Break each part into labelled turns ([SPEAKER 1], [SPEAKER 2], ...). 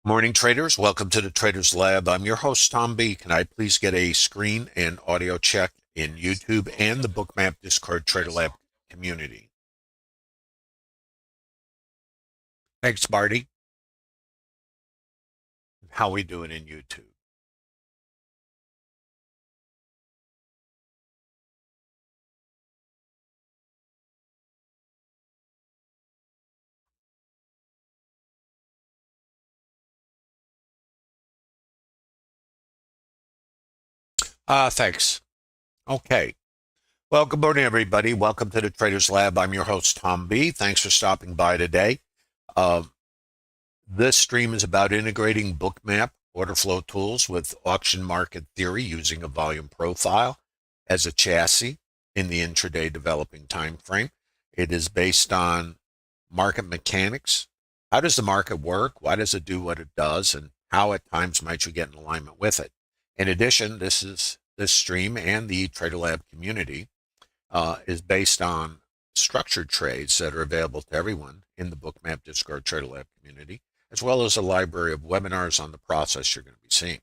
[SPEAKER 1] Morning traders, welcome to the Traders Lab. I'm your host, Tom B. Can I please get a screen and audio check in YouTube and the Bookmap Discord Trader Lab community? Thanks, Marty. How we doing in YouTube? Thanks. Okay. Well, good morning, everybody. Welcome to the Traders Lab. I'm your host, Tom B. Thanks for stopping by today. Uh, this stream is about integrating Bookmap order flow tools with auction market theory using a volume profile as a chassis in the intraday developing time frame. It is based on market mechanics. How does the market work? Why does it do what it does? And how at times might you get in alignment with it? In addition, this stream and the Trader Lab community is based on structured trades that are available to everyone in the Bookmap Discord Trader Lab community, as well as a library of webinars on the process you're going to be seeing.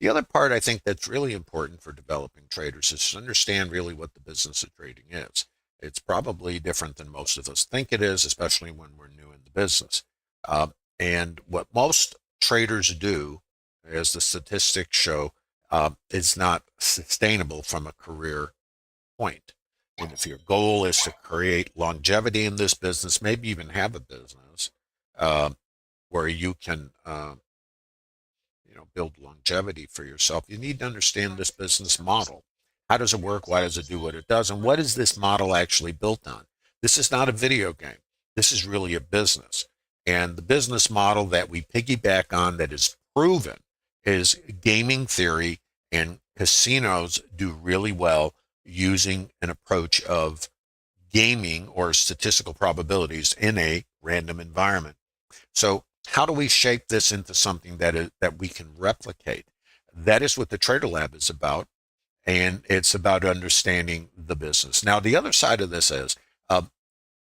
[SPEAKER 1] The other part I think that's really important for developing traders is to understand really what the business of trading is. It's probably different than most of us think it is, especially when we're new in the business. And what most traders do, as the statistics show, is not sustainable from a career point. And if your goal is to create longevity in this business, maybe even have a business where you can build longevity for yourself, you need to understand this business model. How does it work? Why does it do what it does? And what is this model actually built on? This is not a video game. This is really a business. And the business model that we piggyback on that is proven is gaming theory, and casinos do really well using an approach of gaming or statistical probabilities in a random environment. So how do we shape this into something that we can replicate? That is what the Trader Lab is about, and it's about understanding the business. Now, the other side of this is,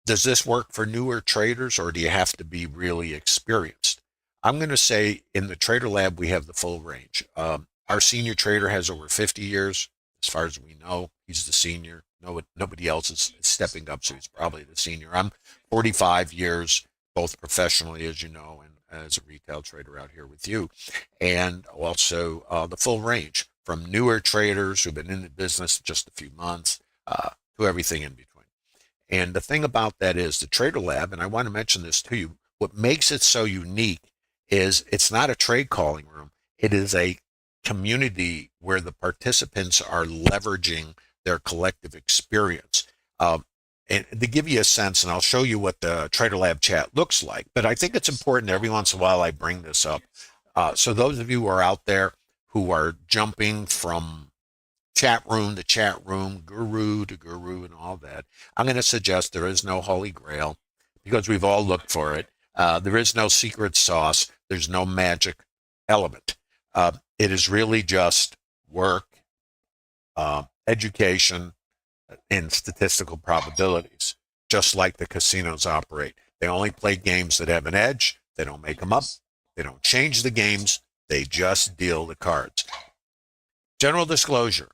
[SPEAKER 1] does this work for newer traders, or do you have to be really experienced? I'm going to say in the Trader Lab, we have the full range. Our senior trader has over 50 years. As far as we know, he's the senior. Nobody else is stepping up, so he's probably the senior. I'm 45 years, both professionally, as you know, and as a retail trader out here with you, and also the full range from newer traders who've been in the business just a few months to everything in between. And the thing about that is the Trader Lab, and I want to mention this to you, what makes it so unique is it's not a trade calling room. It is a community where the participants are leveraging their collective experience. And to give you a sense, and I'll show you what the Trader Lab chat looks like, but I think it's important every once in a while I bring this up. So those of you who are out there who are jumping from chat room to chat room, guru to guru and all that, I'm going to suggest there is no holy grail because we've all looked for it. There is no secret sauce. There's no magic element. It is really just work, education, and statistical probabilities, just like the casinos operate. They only play games that have an edge. They don't make them up. They don't change the games. They just deal the cards. General disclosure.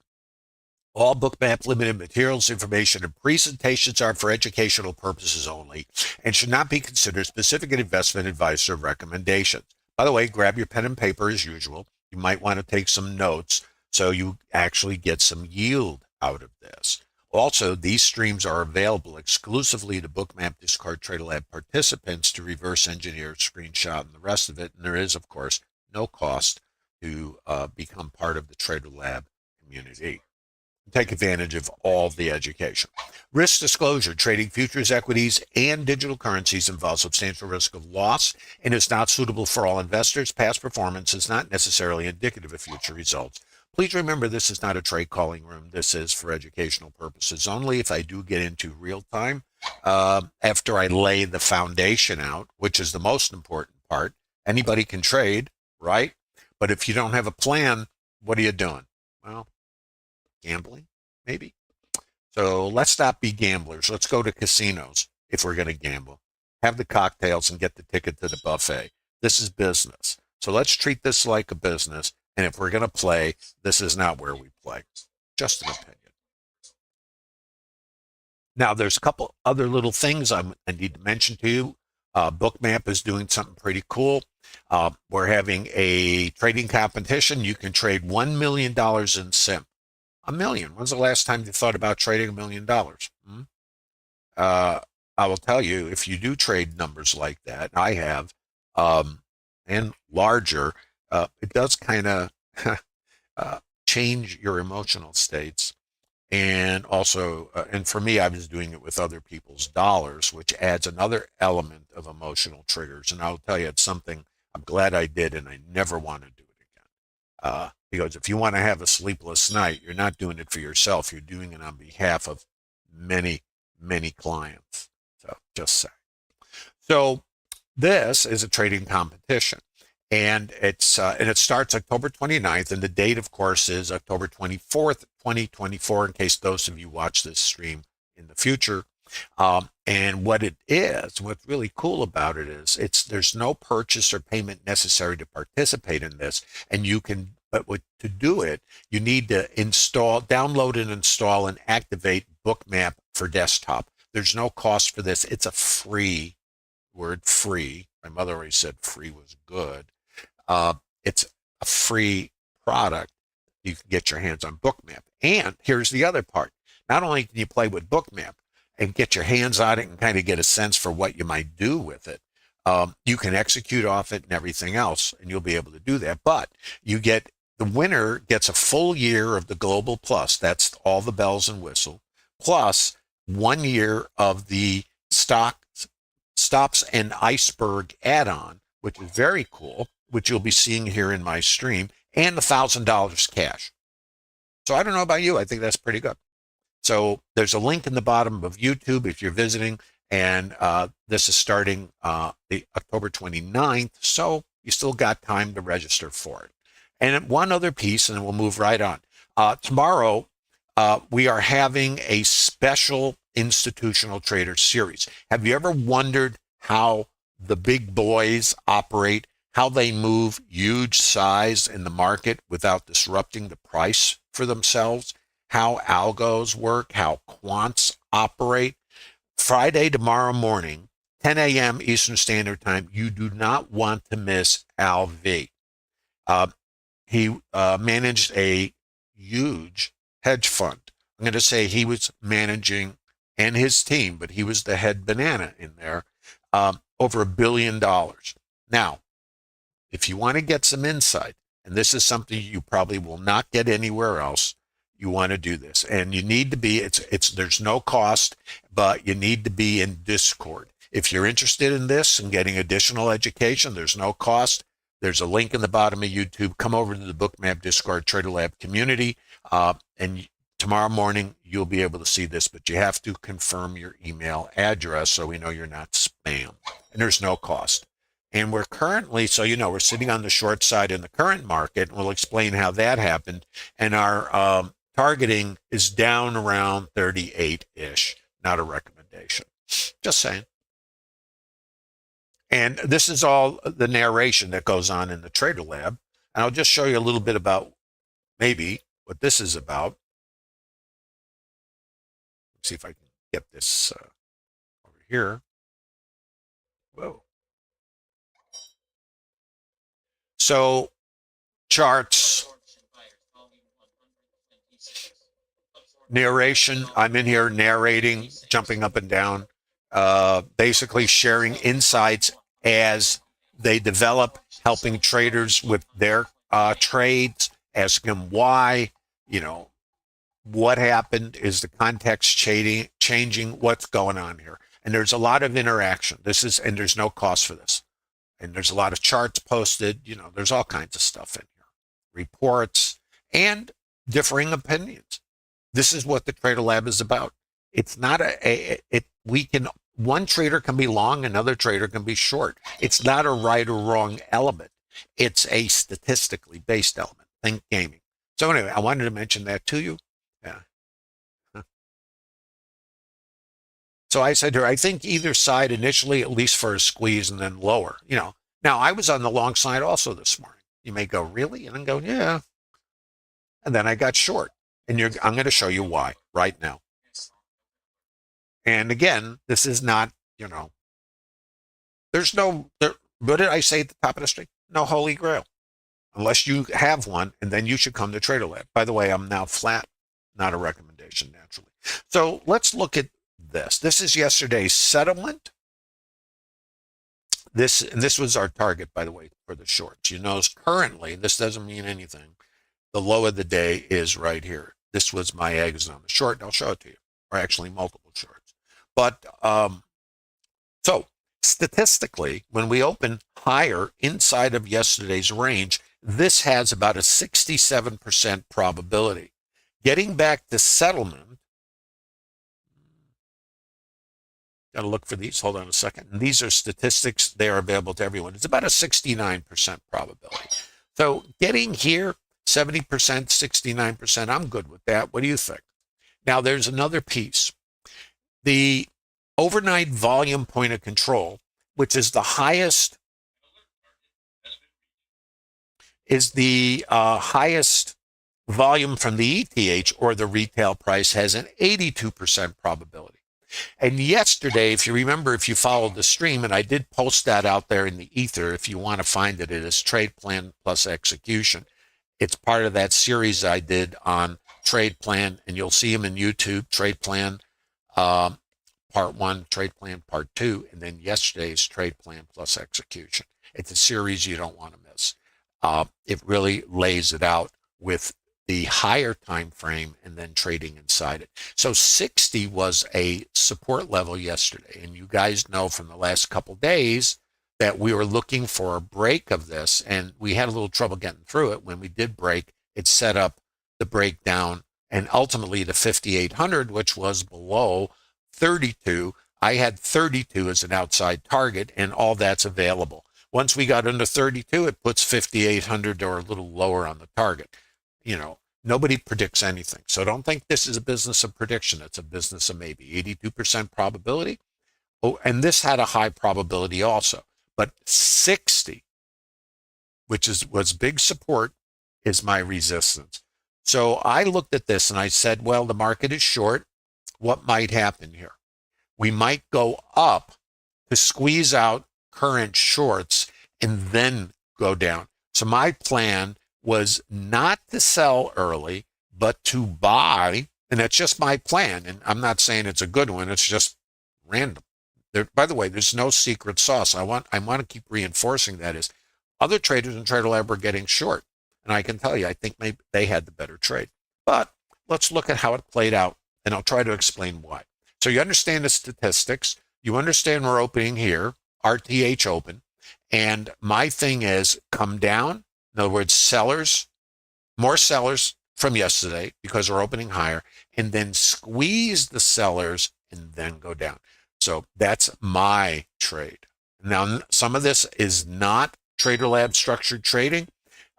[SPEAKER 1] All Bookmap Limited materials, information, and presentations are for educational purposes only and should not be considered specific investment advice or recommendations. By the way, grab your pen and paper as usual. You might want to take some notes so you actually get some yield out of this. Also, these streams are available exclusively to Bookmap Discord Trader Lab participants to reverse engineer, screenshot, and the rest of it. And there is, of course, no cost to become part of the Trader Lab community. Take advantage of all the education. Risk disclosure, trading futures, equities, and digital currencies involves substantial risk of loss and is not suitable for all investors. Past performance is not necessarily indicative of future results. Please remember this is not a trade calling room. This is for educational purposes only. If I do get into real time, after I lay the foundation out, which is the most important part, anybody can trade, right? But if you don't have a plan, what are you doing? Well, gambling, maybe. So let's not be gamblers. Let's go to casinos if we're going to gamble. Have the cocktails and get the ticket to the buffet. This is business. So let's treat this like a business. And if we're going to play, this is not where we play. Just an opinion. Now, there's a couple other little things I need to mention to you. Bookmap is doing something pretty cool. We're having a trading competition. You can trade $1 million in sim. $1 million. When's the last time you thought about trading $1 million? I will tell you, if you do trade numbers like that, I have, and larger, it does kind of change your emotional states. And also, and for me, I was doing it with other people's dollars, which adds another element of emotional triggers. And I'll tell you, it's something I'm glad I did, and I never want to do it again. Because if you want to have a sleepless night, you're not doing it for yourself. You're doing it on behalf of many, many clients. So just say. So this is a trading competition. And it starts October 29th, and the date, of course, is October 24th, 2024, in case those of you watch this stream in the future. And what it is, what's really cool about it is, there's no purchase or payment necessary to participate in this, and you can. But to do it, you need to download and install and activate Bookmap for desktop. There's no cost for this. It's a free word, free. My mother always said free was good. It's a free product. You can get your hands on Bookmap. And here's the other part. Not only can you play with Bookmap and get your hands on it and kind of get a sense for what you might do with it, you can execute off it and everything else, and you'll be able to do that. But the winner gets a full year of the Global Plus. That's all the bells and whistle, plus 1 year of the Stops and Iceberg add-on, which is very cool, which you'll be seeing here in my stream, and $1,000 cash. So I don't know about you. I think that's pretty good. So there's a link in the bottom of YouTube if you're visiting, and this is starting the October 29th, so you still got time to register for it. And one other piece, and then we'll move right on. Tomorrow, we are having a special institutional trader series. Have you ever wondered how the big boys operate, how they move huge size in the market without disrupting the price for themselves, how algos work, how quants operate? Friday, tomorrow morning, 10 a.m. Eastern Standard Time, you do not want to miss Al V. He managed a huge hedge fund. I'm going to say he was managing, and his team, but he was the head banana in there, over $1 billion. Now, if you want to get some insight, and this is something you probably will not get anywhere else, you want to do this. And you need to be, there's no cost, but you need to be in Discord. If you're interested in this and getting additional education, there's no cost. There's a link in the bottom of YouTube. Come over to the Bookmap Discord Trader Lab community, and tomorrow morning you'll be able to see this, but you have to confirm your email address so we know you're not spam. And there's no cost. And we're currently, so you know, we're sitting on the short side in the current market, and we'll explain how that happened. And our targeting is down around 38-ish, not a recommendation. Just saying. And this is all the narration that goes on in the Trader Lab. And I'll just show you a little bit about maybe what this is about. Let's see if I can get this over here. Whoa. So charts, narration. I'm in here narrating, jumping up and down, basically sharing insights as they develop, helping traders with their trades, asking them why, what happened, is the context changing, what's going on here. And there's a lot of interaction. And there's no cost for this. And there's a lot of charts posted, there's all kinds of stuff in here. Reports and differing opinions. This is what the Trader Lab is about. It's not one trader can be long, another trader can be short. It's not a right or wrong element. It's a statistically based element. Think gaming. So anyway, I wanted to mention that to you. Yeah. So I said to her, I think either side initially, at least for a squeeze, and then lower. Now, I was on the long side also this morning. You may go, really? And I'm going, yeah. And then I got short. And I'm going to show you why right now. And again, this is not, there's what did I say at the top of the street? No holy grail. Unless you have one, and then you should come to Trader Lab. By the way, I'm now flat, not a recommendation, naturally. So let's look at this. This is yesterday's settlement. This was our target, by the way, for the shorts. You notice currently, this doesn't mean anything. The low of the day is right here. This was my exit on the short, and I'll show it to you, or actually multiple shorts. But so statistically, when we open higher inside of yesterday's range, this has about a 67% probability. Getting back to settlement, got to look for these. Hold on a second. And these are statistics. They are available to everyone. It's about a 69% probability. So getting here, 70%, 69%, I'm good with that. What do you think? Now, there's another piece. The overnight volume point of control, which is the highest, highest volume from the ETH or the retail price, has an 82% probability. And yesterday, if you remember, if you followed the stream, and I did post that out there in the ether, if you want to find it, it is Trade Plan plus Execution. It's part of that series I did on Trade Plan, and you'll see them in YouTube, Trade Plan Part 1, Trade Plan Part 2, and then yesterday's Trade Plan plus Execution. It's a series you don't want to miss. It really lays it out with the higher time frame and then trading inside it. So 60 was a support level yesterday, and you guys know from the last couple days that we were looking for a break of this, and we had a little trouble getting through it. When we did break, it set up the breakdown, and ultimately to 5,800, which was below 32. I had 32 as an outside target, and all that's available. Once we got under 32, it puts 5,800 or a little lower on the target. Nobody predicts anything. So don't think this is a business of prediction. It's a business of maybe 82% probability. Oh, and this had a high probability also. But 60, which was big support, is my resistance. So I looked at this and I said, well, the market is short. What might happen here? We might go up to squeeze out current shorts and then go down. So my plan was not to sell early, but to buy. And that's just my plan. And I'm not saying it's a good one. It's just random. By the way, there's no secret sauce. I want to keep reinforcing that is other traders in Trader Lab were getting short. And I can tell you, I think maybe they had the better trade. But let's look at how it played out, and I'll try to explain why. So you understand the statistics. You understand we're opening here, RTH open. And my thing is come down. In other words, sellers, more sellers from yesterday because we're opening higher, and then squeeze the sellers and then go down. So that's my trade. Now, some of this is not Trader Lab structured trading.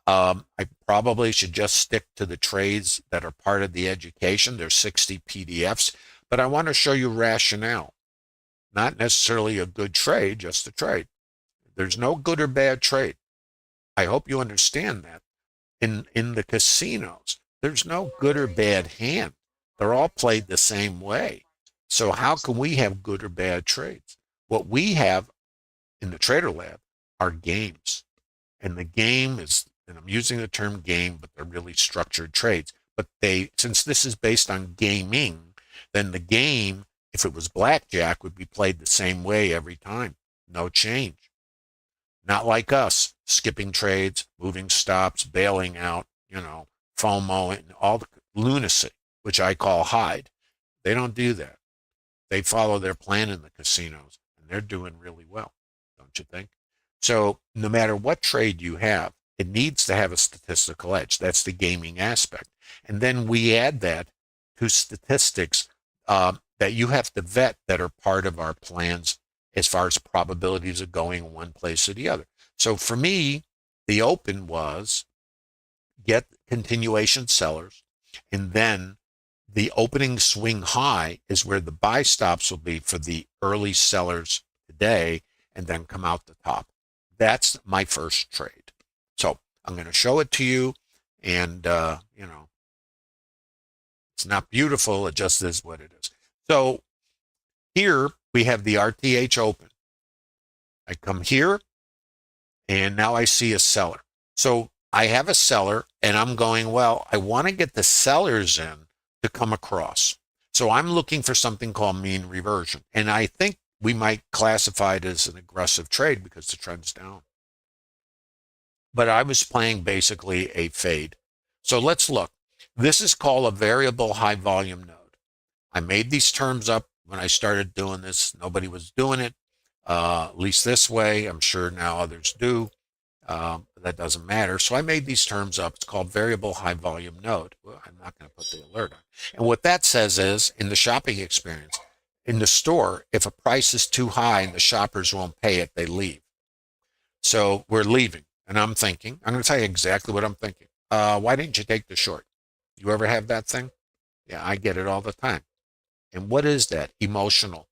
[SPEAKER 1] I probably should just stick to the trades that are part of the education. There's 60 PDFs, but I want to show you rationale. Not necessarily a good trade, just a trade. There's no good or bad trade. I hope you understand that. In the casinos, there's no good or bad hand. They're all played the same way. So how can we have good or bad trades? What we have in the Trader Lab are games. And the game is, and I'm using the term game, but they're really structured trades. But since this is based on gaming, then the game, if it was blackjack, would be played the same way every time. No change. Not like us, skipping trades, moving stops, bailing out, FOMO, and all the lunacy, which I call hide. They don't do that. They follow their plan in the casinos, and they're doing really well, don't you think? So no matter what trade you have, it needs to have a statistical edge. That's the gaming aspect. And then we add that to statistics that you have to vet that are part of our plans as far as probabilities of going one place or the other. So for me, the open was get continuation sellers, and then the opening swing high is where the buy stops will be for the early sellers today, and then come out the top. That's my first trade. So I'm going to show it to you, and you know, it's not beautiful. It just is what it is. So here we have the RTH open. I come here, and now I see a seller. So I have a seller, and I'm going, well, I want to get the sellers in to come across. So I'm looking for something called mean reversion. And I think we might classify it as an aggressive trade because the trend's down. But I was playing basically a fade. So let's look. This is called a variable high volume node. I made these terms up when I started doing this. Nobody was doing it, at least this way. I'm sure now others do. That doesn't matter. So I made these terms up. It's called variable high volume node. Well, I'm not going to put the alert on. And what that says is, in the shopping experience, in the store, if a price is too high and the shoppers won't pay it, they leave. So we're leaving. And I'm thinking, I'm going to tell you exactly what I'm thinking. Why didn't you take the short? You ever have that thing? Yeah, I get it all the time. And what is that? Emotional,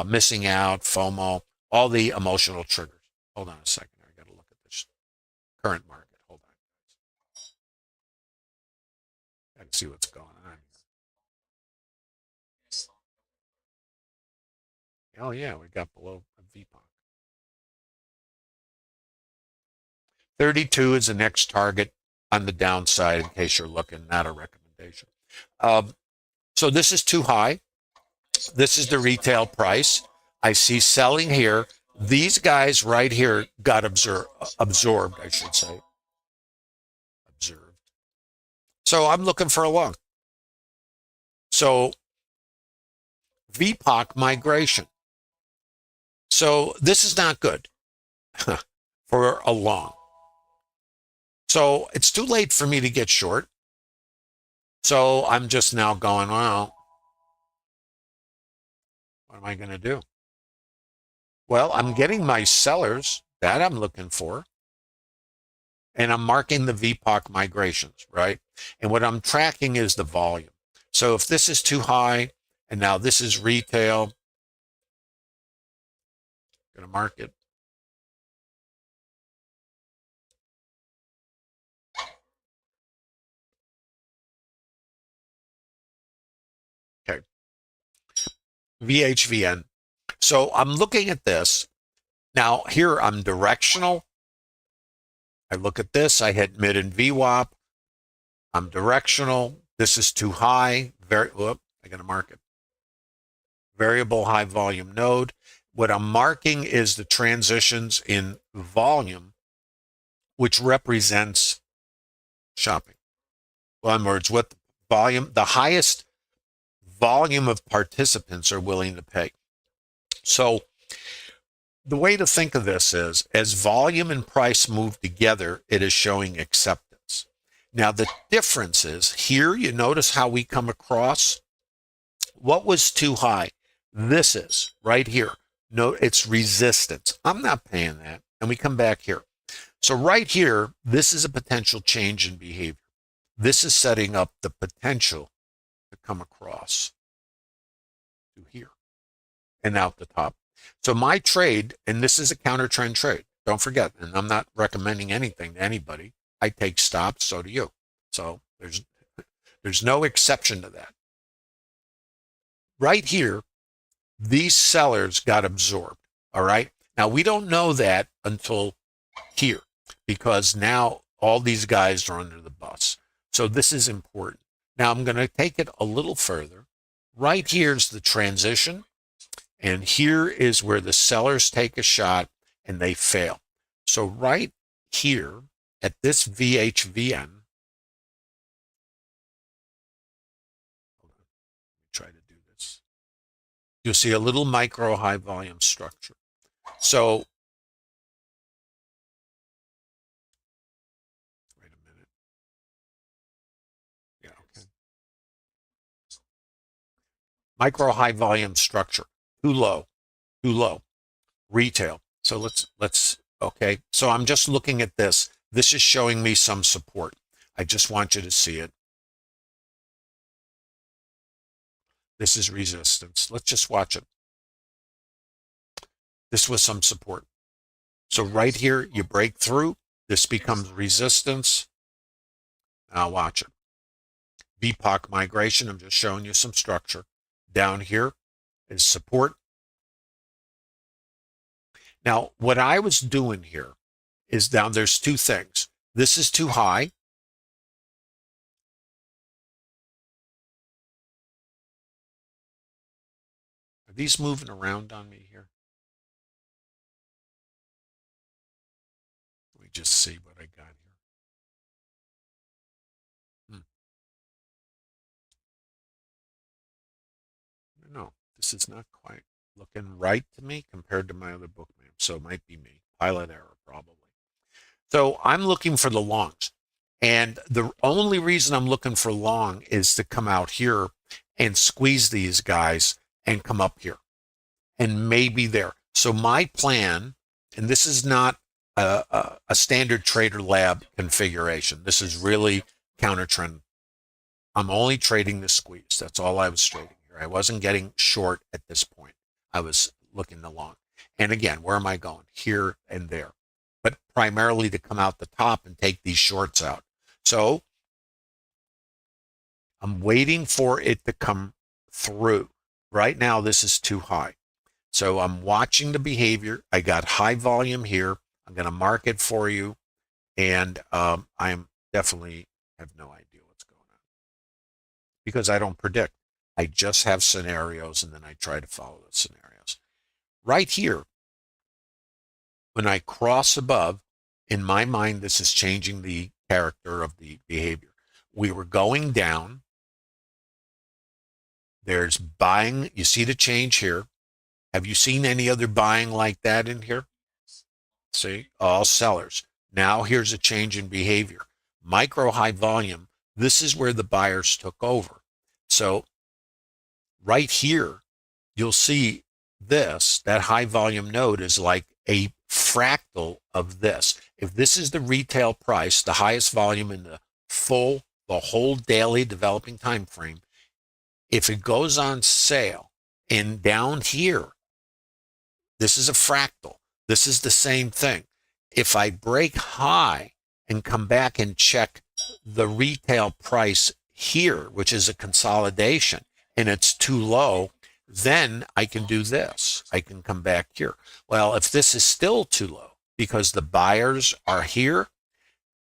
[SPEAKER 1] missing out, FOMO, all the emotional triggers. Hold on a second. I got to look at this current market. Hold on. I can see what's going on. Oh yeah, we got below a VPOC. 32 is the next target on the downside in case you're looking, not a recommendation. So this is too high. This is the retail price. I see selling here. These guys right here got absorbed, I should say. Observed. So I'm looking for a long. So VPOC migration. So this is not good for a long. So it's too late for me to get short. So I'm just now going, well, what am I going to do? Well, I'm getting my sellers that I'm looking for, and I'm marking the VPOC migrations, right? And what I'm tracking is the volume. So if this is too high, and now this is retail, I'm going to mark it. Okay. VHVN. So I'm looking at this. Now here I'm directional. I look at this. I hit mid and VWAP. I'm directional. This is too high. I got to mark it. Variable high volume node. What I'm marking is the transitions in volume, which represents shopping. Well, in other words, what volume, the highest volume of participants are willing to pay. So the way to think of this is, as volume and price move together, it is showing acceptance. Now, the difference is here, you notice how we come across what was too high. This is right here. No, it's resistance. I'm not paying that. And we come back here. So right here, this is a potential change in behavior. This is setting up the potential to come across to here and out the top. So my trade, and this is a counter trend trade. Don't forget, and I'm not recommending anything to anybody. I take stops, so do you. So there's no exception to that. Right here, these sellers got absorbed. All right. Now we don't know that until here because now all these guys are under the bus. So this is important. Now I'm going to take it a little further. Right here's the transition. And here is where the sellers take a shot and they fail. So right here at this VHVN, try to do this. You'll see a little micro high volume structure. So wait a minute. Yeah, okay. Micro high volume structure. Too low. Too low. Retail. So let's okay. So I'm just looking at this. This is showing me some support. I just want you to see it. This is resistance. Let's just watch it. This was some support. So right here, you break through. This becomes resistance. Now watch it. VPOC migration. I'm just showing you some structure. Down here is support. Now, what I was doing here is there's two things. This is too high. Are these moving around on me here? Let me just see what I got here. No, this is not quite looking right to me compared to my other Bookmap. So it might be me. Pilot error, probably. So I'm looking for the longs. And the only reason I'm looking for long is to come out here and squeeze these guys and come up here and maybe there. So my plan, and this is not a standard trader lab configuration. This is really counter trend. I'm only trading the squeeze. That's all I was trading here. I wasn't getting short at this point. I was looking the long. And again, where am I going? Here and there. But primarily to come out the top and take these shorts out. So I'm waiting for it to come through. Right now, this is too high. So I'm watching the behavior. I got high volume here. I'm going to mark it for you. And I'm definitely have no idea what's going on because I don't predict. I just have scenarios and then I try to follow the scenarios. Right here, when I cross above, in my mind, this is changing the character of the behavior. We were going down. There's buying. You see the change here. Have you seen any other buying like that in here? See, all sellers. Now here's a change in behavior. Micro high volume. This is where the buyers took over. So right here, you'll see this, that high volume node is like a fractal of this. If this is the retail price, the highest volume in the whole daily developing time frame, if it goes on sale and down here, this is a fractal. This is the same thing. If I break high and come back and check the retail price here, which is a consolidation, and it's too low, then I can do this. I can come back here. Well, if this is still too low because the buyers are here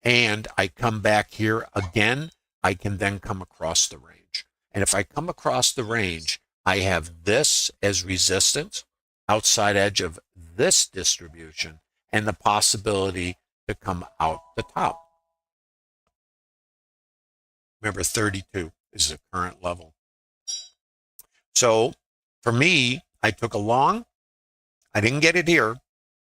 [SPEAKER 1] and I come back here again, I can then come across the range. And if I come across the range, I have this as resistance, outside edge of this distribution, and the possibility to come out the top. Remember, 32 is the current level. So for me, I took a long. I didn't get it here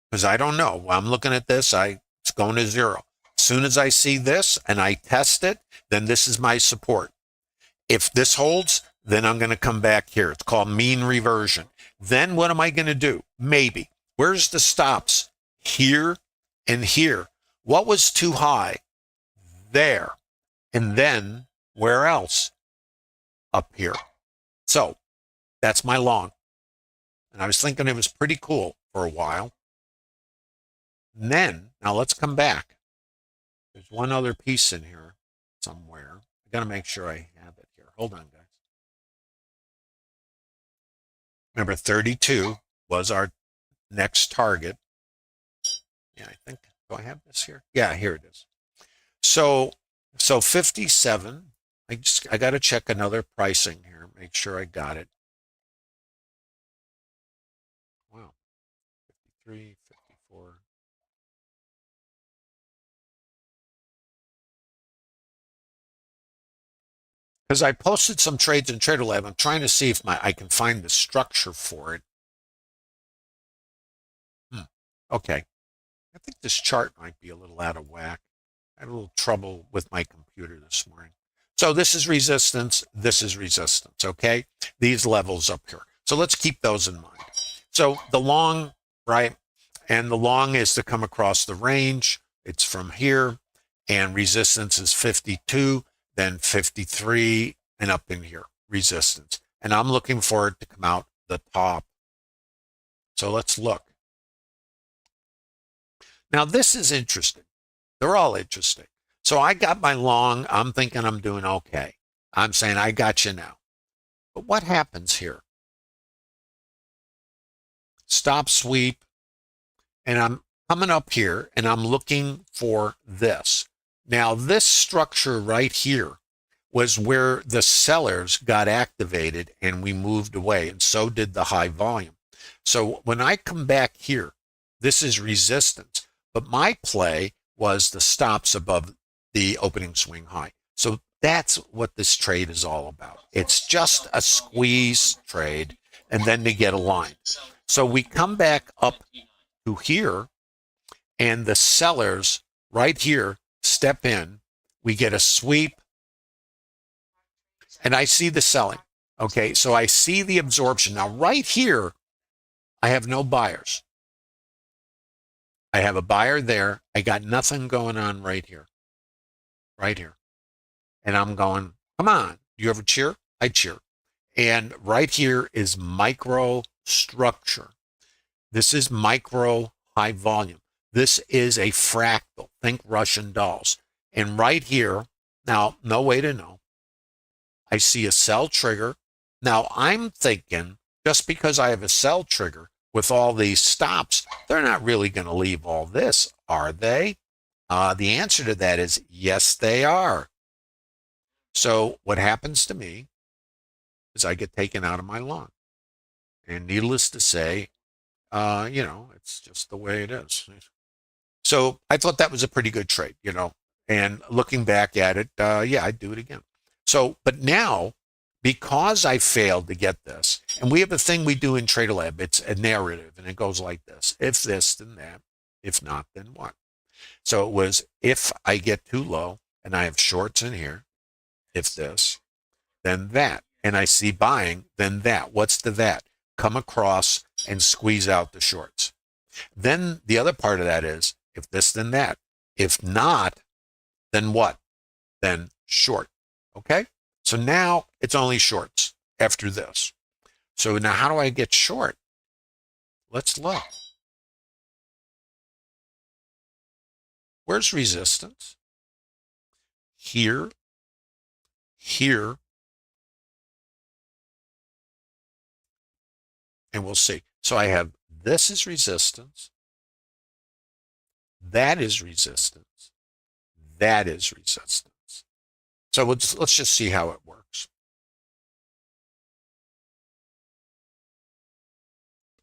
[SPEAKER 1] because I don't know. While I'm looking at this, it's going to zero. As soon as I see this and I test it, then this is my support. If this holds, then I'm going to come back here. It's called mean reversion. Then what am I going to do? Maybe. Where's the stops? Here and here. What was too high? There. And then where else? Up here. So that's my long. And I was thinking it was pretty cool for a while. And then, now let's come back. There's one other piece in here somewhere. I got to make sure I have it here. Hold on, guys. Remember, 32 was our next target. Yeah, I think, do I have this here? Yeah, here it is. So 57, I got to check another pricing here, make sure I got it. Wow, 53, 54. Because I posted some trades in Trader Lab. I'm trying to see if I can find the structure for it. Okay. I think this chart might be a little out of whack. I had a little trouble with my computer this morning. So this is resistance. This is resistance. Okay. These levels up here. So let's keep those in mind. So the long, right? And the long is to come across the range. It's from here. And resistance is 52, then 53, and up in here, resistance. And I'm looking for it to come out the top. So let's look. Now, this is interesting. They're all interesting. So I got my long. I'm thinking I'm doing okay. I'm saying I got you now. But what happens here? Stop sweep. And I'm coming up here and I'm looking for this. Now, this structure right here was where the sellers got activated and we moved away, and so did the high volume. So when I come back here, this is resistance, but my play was the stops above the opening swing high. So that's what this trade is all about. It's just a squeeze trade and then to get aligned. So we come back up to here, and the sellers right here step in. We get a sweep, and I see the selling. Okay, so I see the absorption. Now, right here, I have no buyers. I have a buyer there. I got nothing going on right here. Right here. And I'm going, come on. You ever cheer? I cheer. And right here is micro structure. This is micro high volume. This is a fractal. Think Russian dolls. And right here, now, no way to know. I see a sell trigger. Now, I'm thinking just because I have a sell trigger with all these stops, they're not really going to leave all this, are they? The answer to that is yes, they are. So what happens to me is I get taken out of my long. And needless to say, it's just the way it is. So I thought that was a pretty good trade, and looking back at it, yeah, I'd do it again. So, but now, because I failed to get this, and we have a thing we do in Trader Lab, it's a narrative, and it goes like this. If this, then that. If not, then what? So it was, if I get too low, and I have shorts in here, if this, then that. And I see buying, then that. What's the that? Come across and squeeze out the shorts. Then the other part of that is, if this, then that. If not, then what? Then short. Okay? So now it's only shorts after this. So now how do I get short? Let's look. Where's resistance? Here, here, and we'll see. So I have this is resistance, that is resistance, that is resistance. So let's just see how it works.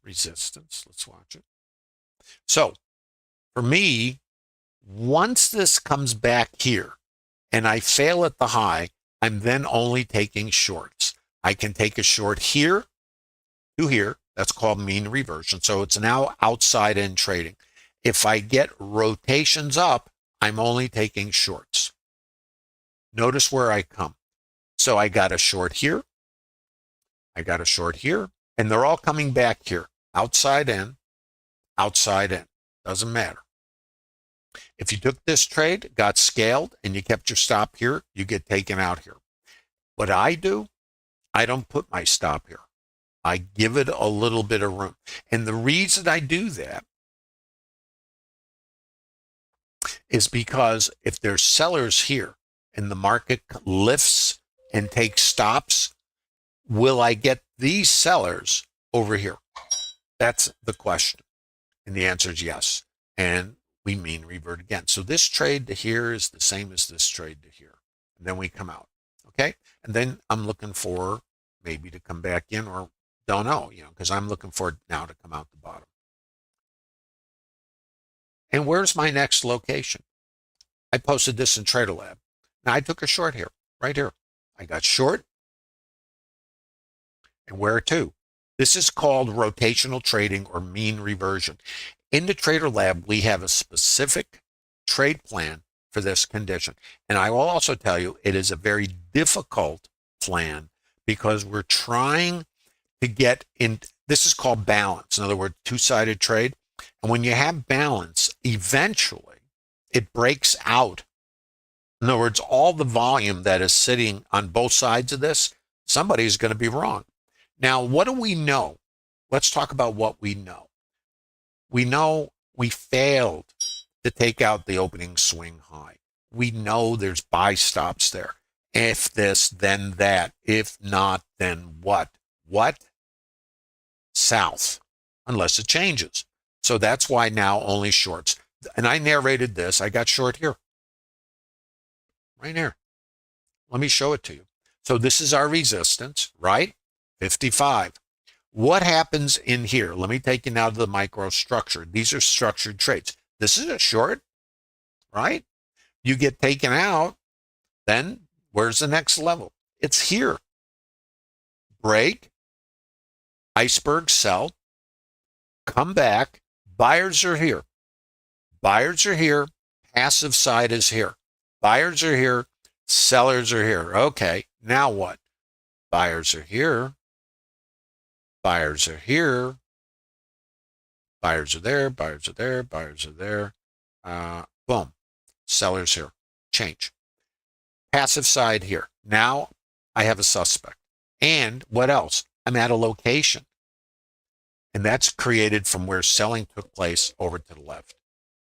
[SPEAKER 1] Resistance, let's watch it. So for me, once this comes back here and I fail at the high, I'm then only taking shorts. I can take a short here to here. That's called mean reversion. So it's now outside in trading. If I get rotations up, I'm only taking shorts. Notice where I come. So I got a short here. I got a short here. And they're all coming back here. Outside in, outside in. Doesn't matter. If you took this trade, got scaled, and you kept your stop here, you get taken out here. What I do, I don't put my stop here. I give it a little bit of room. And the reason I do that is because if there's sellers here and the market lifts and takes stops, will I get these sellers over here? That's the question. And the answer is yes. And we mean revert again. So this trade to here is the same as this trade to here. And then we come out. Okay. And then I'm looking for maybe to come back in, or don't know, because I'm looking for it now to come out the bottom. And where's my next location? I posted this in Trader Lab. Now I took a short here, right here. I got short. And where to? This is called rotational trading or mean reversion. In the Trader Lab, we have a specific trade plan for this condition. And I will also tell you, it is a very difficult plan because we're trying to get in. This is called balance. In other words, two-sided trade. And when you have balance, eventually it breaks out. In other words, all the volume that is sitting on both sides of this, somebody's going to be wrong. Now, what do we know? Let's talk about what we know. We know we failed to take out the opening swing high. We know there's buy stops there. If this, then that. If not, then what? What? South, unless it changes. So that's why now only shorts. And I narrated this. I got short here. Right here. Let me show it to you. So this is our resistance, right? 55. What happens in here? Let me take you now to the microstructure. These are structured trades. This is a short, right? You get taken out, then where's the next level? It's here. Break, iceberg sell, come back. Buyers are here. Buyers are here. Passive side is here. Buyers are here. Sellers are here. Okay, now what? Buyers are here. Buyers are here. Buyers are there. Buyers are there. Buyers are there. Boom. Sellers here. Change. Passive side here. Now I have a suspect. And what else? I'm at a location. And that's created from where selling took place over to the left.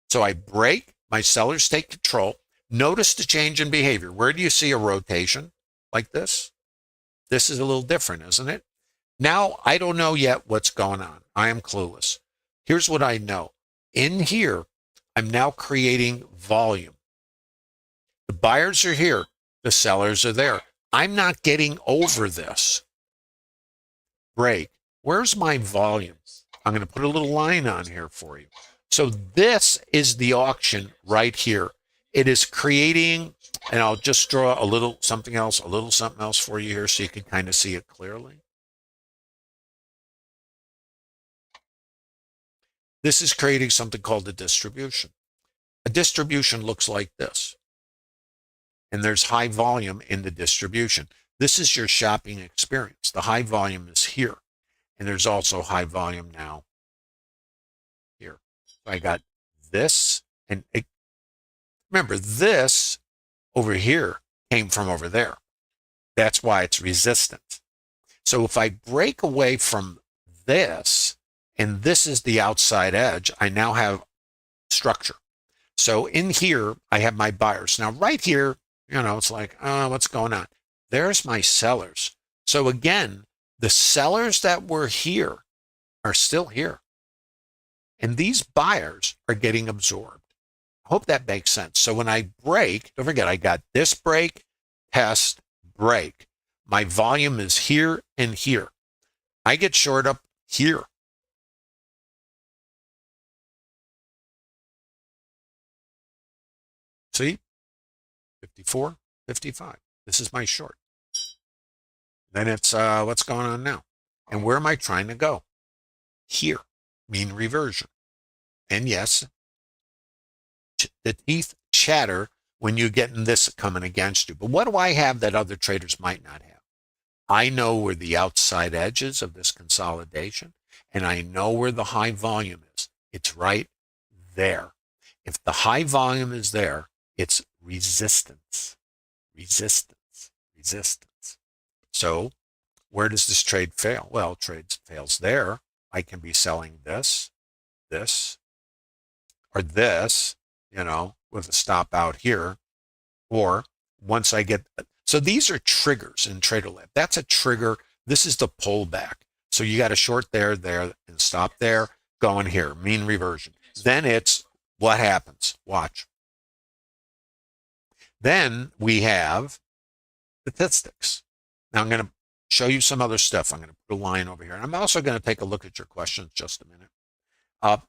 [SPEAKER 1] So I break. My sellers take control. Notice the change in behavior. Where do you see a rotation like this? This is a little different, isn't it? Now, I don't know yet what's going on. I am clueless. Here's what I know. In here, I'm now creating volume. The buyers are here. The sellers are there. I'm not getting over this. Break. Where's my volume? I'm going to put a little line on here for you. So this is the auction right here. It is creating, and I'll just draw a little something else for you here so you can kind of see it clearly. This is creating something called a distribution. A distribution looks like this. And there's high volume in the distribution. This is your shopping experience. The high volume is here. And there's also high volume now here. So I got this, and remember, this over here came from over there. That's why it's resistant. So if I break away from this, and this is the outside edge, I now have structure. So in here, I have my buyers. Now right here, it's like, what's going on? There's my sellers. So again, the sellers that were here are still here. And these buyers are getting absorbed. I hope that makes sense. So when I break, don't forget, I got this break, test, break. My volume is here and here. I get short up here. See? 54, 55. This is my short. Then it's what's going on now? And where am I trying to go? Here, mean reversion. And yes, the teeth chatter when you're getting this coming against you. But what do I have that other traders might not have? I know where the outside edges of this consolidation, and I know where the high volume is. It's right there. If the high volume is there, it's resistance, resistance, resistance. So where does this trade fail? Well, trade fails there. I can be selling this, or this, with a stop out here. Or once I get, so these are triggers in TraderLab. That's a trigger. This is the pullback. So you got a short there, and stop there, going here, mean reversion. Then it's what happens. Watch. Then we have statistics. Now I'm going to show you some other stuff. I'm going to put a line over here. And I'm also going to take a look at your questions just a minute.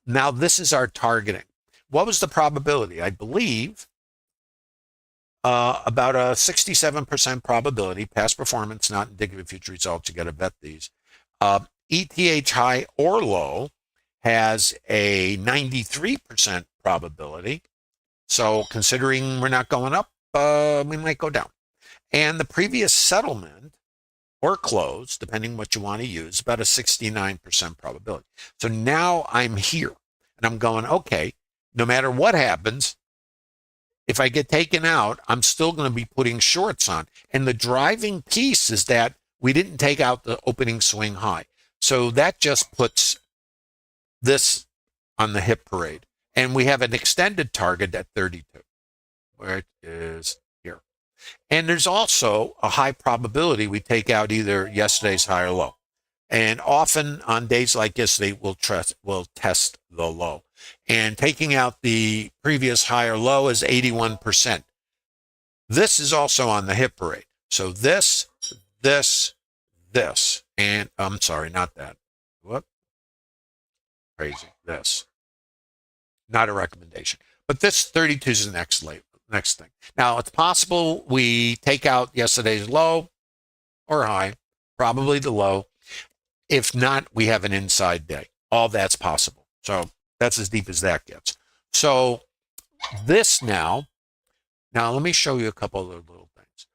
[SPEAKER 1] Now this is our targeting. What was the probability? I believe about a 67% probability. Past performance, not indicative of future results. You got to vet these. ETH high or low has a 93% probability. So considering we're not going up, we might go down. And the previous settlement or close, depending what you want to use, about a 69% probability. So now I'm here and I'm going, okay, no matter what happens, if I get taken out, I'm still going to be putting shorts on. And the driving piece is that we didn't take out the opening swing high. So that just puts this on the hit parade. And we have an extended target at 32, where it is here. And there's also a high probability we take out either yesterday's high or low. And often on days like yesterday, we'll test the low. And taking out the previous high or low is 81%. This is also on the hit parade. So this, and I'm sorry, not that. Whoop. Crazy. This. Not a recommendation. But this 32 is the next thing. Now, it's possible we take out yesterday's low or high, probably the low. If not, we have an inside day. All that's possible. So that's as deep as that gets. So this now let me show you a couple of little things.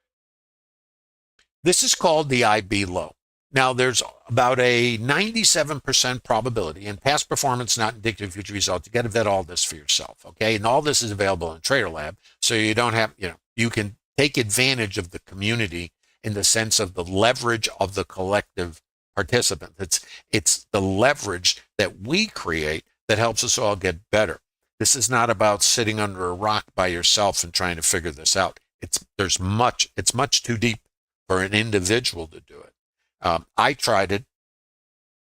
[SPEAKER 1] This is called the IB low. Now, there's about a 97% probability, and past performance not indicative of future results. You got to vet all this for yourself, okay? And all this is available in Trader Lab, so you don't have, you can take advantage of the community in the sense of the leverage of the collective participant. It's the leverage that we create that helps us all get better. This is not about sitting under a rock by yourself and trying to figure this out. It's much too deep for an individual to do it. I tried it,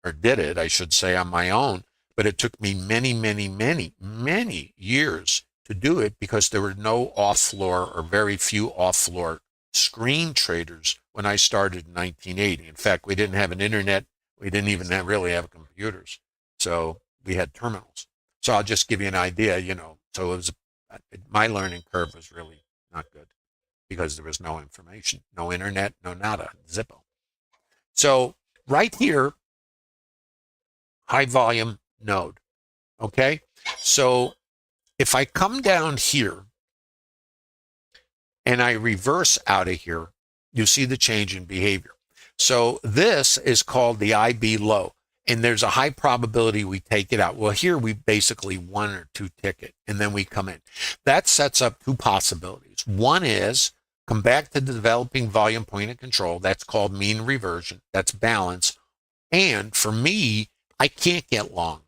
[SPEAKER 1] or did it, I should say, on my own, but it took me many, many, many, many years to do it because there were no off-floor or very few off-floor screen traders when I started in 1980. In fact, we didn't have an internet. We didn't even really have computers. So we had terminals. So I'll just give you an idea, so my learning curve was really not good because there was no information, no internet, no nada, Zippo. So right here, high volume node, okay? So if I come down here and I reverse out of here, you see the change in behavior. So this is called the IB low, and there's a high probability we take it out. Well, here we basically 1 or 2 ticket, and then we come in. That sets up 2 possibilities. One is come back to the developing volume point of control. That's called mean reversion. That's balance. And for me, I can't get long.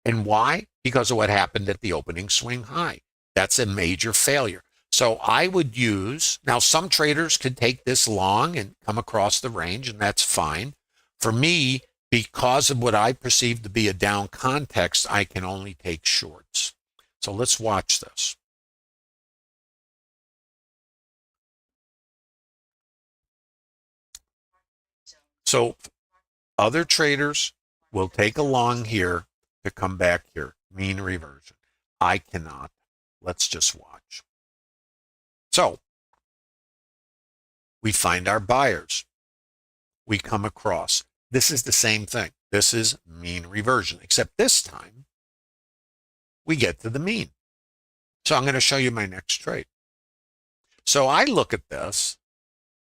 [SPEAKER 1] And why? Because of what happened at the opening swing high. That's a major failure. So I would use, now some traders could take this long and come across the range, and that's fine. For me, because of what I perceive to be a down context, I can only take shorts. So let's watch this. So other traders will take a long here to come back here, mean reversion. I cannot. Let's just watch. So we find our buyers. We come across. This is the same thing. This is mean reversion, except this time we get to the mean. So I'm going to show you my next trade. So I look at this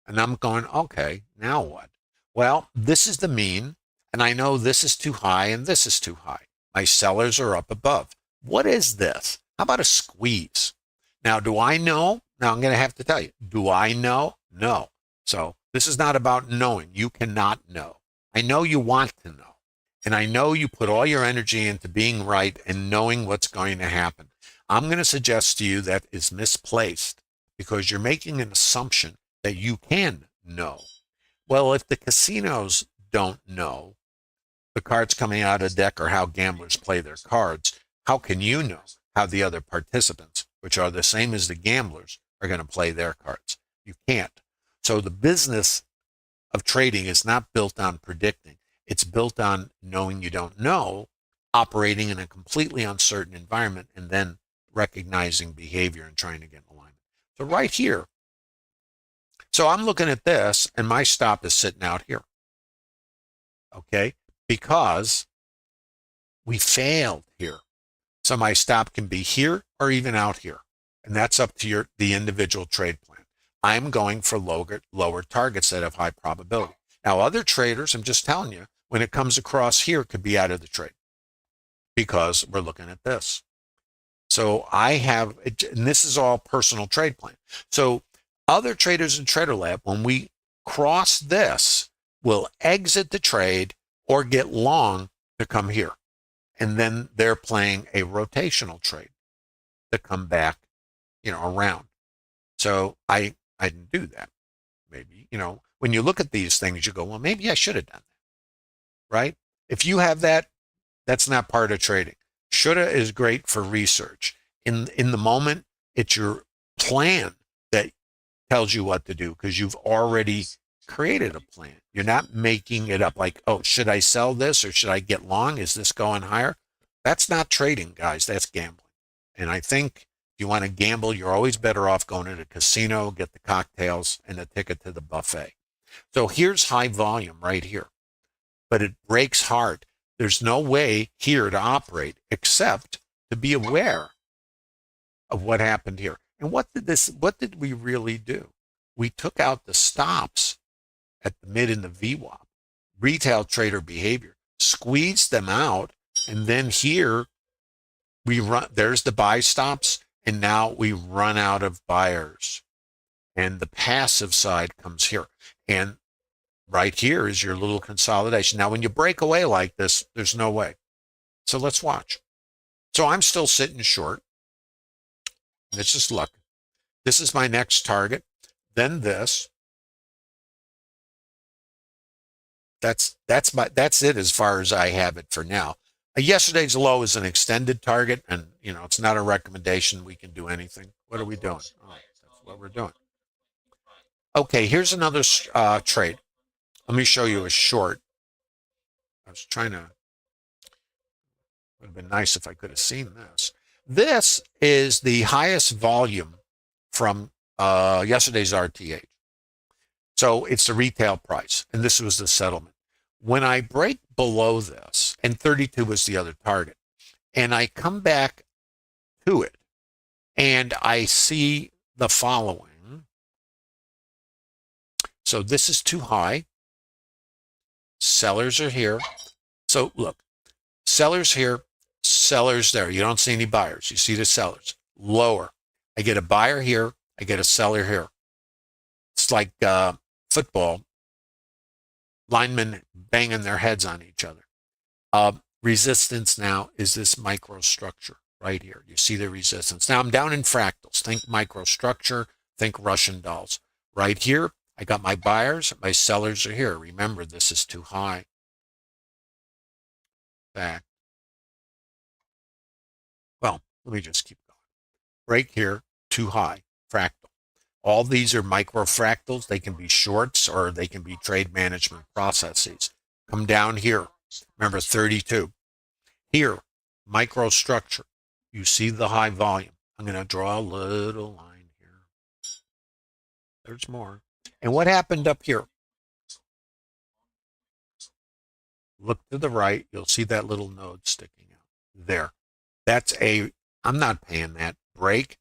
[SPEAKER 1] and I'm going, okay, now what? Well, this is the mean, and I know this is too high and this is too high. My sellers are up above. What is this? How about a squeeze? Now, do I know? Now, I'm going to have to tell you, do I know? No. So this is not about knowing. You cannot know. I know you want to know. And I know you put all your energy into being right and knowing what's going to happen. I'm going to suggest to you that is misplaced because you're making an assumption that you can know. Well, if the casinos don't know the cards coming out of the deck or how gamblers play their cards, how can you know how the other participants, which are the same as the gamblers, are going to play their cards? You can't. So the business of trading is not built on predicting. It's built on knowing you don't know, operating in a completely uncertain environment, and then recognizing behavior and trying to get in alignment. So right here, so I'm looking at this, and my stop is sitting out here, okay, because we failed here. So my stop can be here or even out here, and that's up to the individual trade plan. I'm going for lower targets that have high probability. Now, other traders, I'm just telling you, when it comes across here, could be out of the trade because we're looking at this. So I have, and this is all personal trade plan. So other traders in Trader Lab, when we cross this, will exit the trade or get long to come here. and then they're playing a rotational trade to come back, around. So I didn't do that. Maybe, when you look at these things, you go, well, maybe I should have done that, right? If you have that, that's not part of trading. Shoulda is great for research. In the moment, it's your plan that tells you what to do because you've already created a plan. You're not making it up like, oh, should I sell this or should I get long? Is this going higher? That's not trading, guys. That's gambling. And I think if you want to gamble, you're always better off going to the casino, get the cocktails and a ticket to the buffet. So here's high volume right here, but it breaks hard. There's no way here to operate except to be aware of what happened here. And what did we really do? We took out the stops at the mid and the VWAP, retail trader behavior, squeezed them out, and then here we run, there's the buy stops, and now we run out of buyers. And the passive side comes here. And right here is your little consolidation. Now, when you break away like this, there's no way. So let's watch. So I'm still sitting short. This is luck. This is my next target. Then this. That's it as far as I have it for now. Yesterday's low is an extended target, and it's not a recommendation. We can do anything. What are we doing? Oh, that's what we're doing. Okay, here's another trade. Let me show you a short. I was trying to. It would have been nice if I could have seen this. This is the highest volume from yesterday's RTH. So it's the retail price, and this was the settlement. When I break below this, and 32 was the other target, and I come back to it, and I see the following. So this is too high. Sellers are here. So look, sellers here, sellers there. You don't see any buyers. You see the sellers. Lower. I get a buyer here. I get a seller here. It's like football. Linemen banging their heads on each other. Resistance now is this microstructure right here. You see the resistance. Now I'm down in fractals. Think microstructure. Think Russian dolls. Right here, I got my buyers. My sellers are here. Remember, this is too high. Back. Well, let me just keep going. Break here, too high. Fractal. All these are microfractals. They can be shorts or they can be trade management processes. Come down here. Remember 32. Here, microstructure. You see the high volume. I'm going to draw a little line here. There's more. And what happened up here? Look to the right. You'll see that little node sticking out. There. I'm not paying that. Break,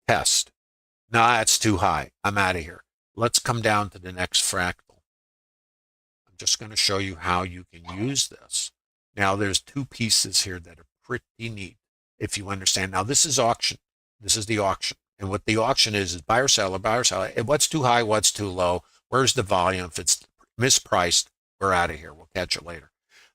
[SPEAKER 1] test. Nah, it's too high. I'm out of here. Let's come down to the next fractal. I'm just going to show you how you can use this. Now, there's two pieces here that are pretty neat, if you understand. Now, this is auction. This is the auction. And what the auction is buyer, seller, buyer, seller. What's too high, what's too low? Where's the volume? If it's mispriced, we're out of here. We'll catch it later.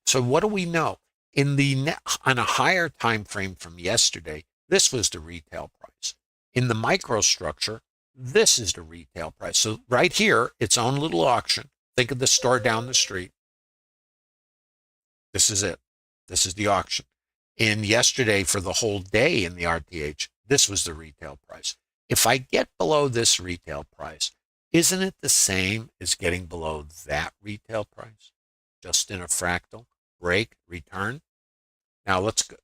[SPEAKER 1] So what do we know? On a higher time frame from yesterday, this was the retail price. In the microstructure, this is the retail price. So right here, its own little auction. Think of the store down the street. This is it. This is the auction. In yesterday, for the whole day in the RTH, this was the retail price. If I get below this retail price, isn't it the same as getting below that retail price? Just in a fractal, break, return. Now let's go.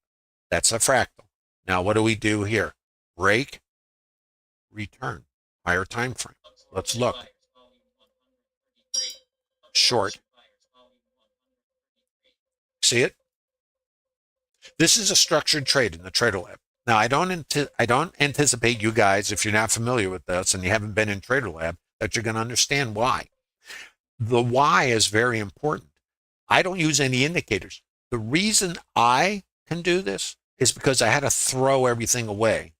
[SPEAKER 1] That's a fractal. Now what do we do here? Break, return, higher time frame. Let's look. Short. See it? This is a structured trade in the Trader Lab. Now, I don't anticipate you guys, if you're not familiar with this and you haven't been in Trader Lab, that you're going to understand why. The why is very important. I don't use any indicators. The reason I can do this is because I had to throw everything away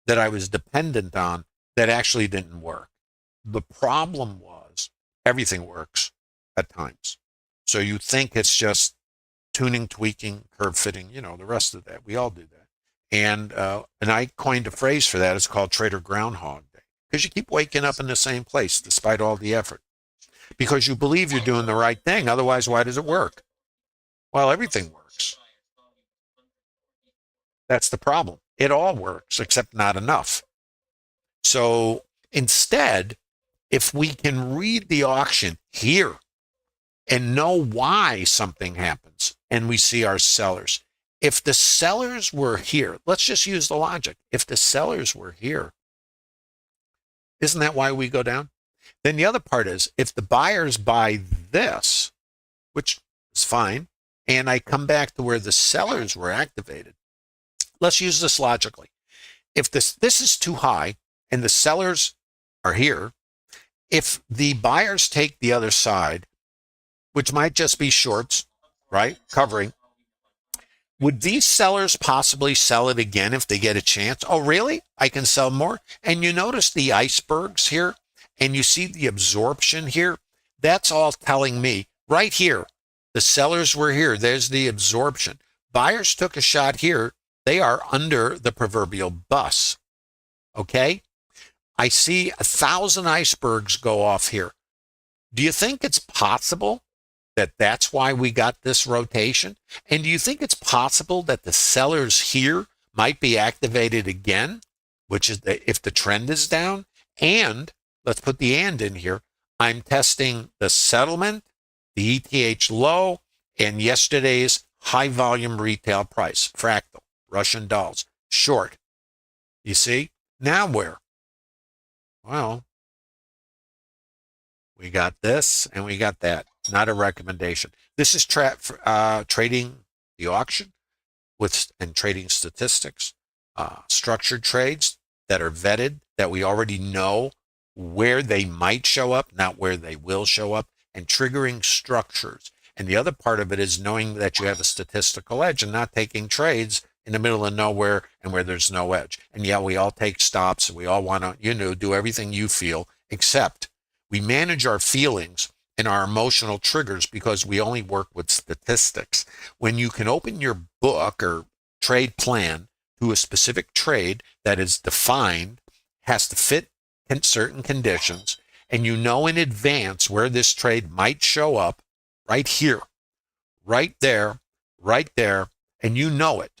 [SPEAKER 1] that I was dependent on that actually didn't work. The problem was everything works at times. So you think it's just tuning, tweaking, curve fitting, the rest of that. We all do that. And I coined a phrase for that. It's called Trader Groundhog Day, because you keep waking up in the same place despite all the effort, because you believe you're doing the right thing. Otherwise, why does it work? Well, everything works. That's the problem. It all works, except not enough. So instead, if we can read the auction here and know why something happens, and we see our sellers, if the sellers were here, let's just use the logic. If the sellers were here, isn't that why we go down? Then the other part is, if the buyers buy this, which is fine, and I come back to where the sellers were activated, let's use this logically. If this is too high and the sellers are here, if the buyers take the other side, which might just be shorts, right, covering, would these sellers possibly sell it again if they get a chance? Oh, really? I can sell more? And you notice the icebergs here, and you see the absorption here? That's all telling me, right here, the sellers were here. There's the absorption. Buyers took a shot here. They are under the proverbial bus, okay? I see 1,000 icebergs go off here. Do you think it's possible that that's why we got this rotation? And do you think it's possible that the sellers here might be activated again, which is if the trend is down? And let's put the and in here. I'm testing the settlement, the ETH low, and yesterday's high volume retail price, Fractal, Russian dolls, short. You see? Now where? Well, we got this and we got that. Not a recommendation. This is trading the auction and trading statistics, structured trades that are vetted, that we already know where they might show up, not where they will show up, and triggering structures. And the other part of it is knowing that you have a statistical edge and not taking trades in the middle of nowhere and where there's no edge. And yeah, we all take stops and we all want to, do everything you feel, except we manage our feelings and our emotional triggers because we only work with statistics. When you can open your book or trade plan to a specific trade that is defined, has to fit in certain conditions, and you know in advance where this trade might show up, right here, right there, and you know it.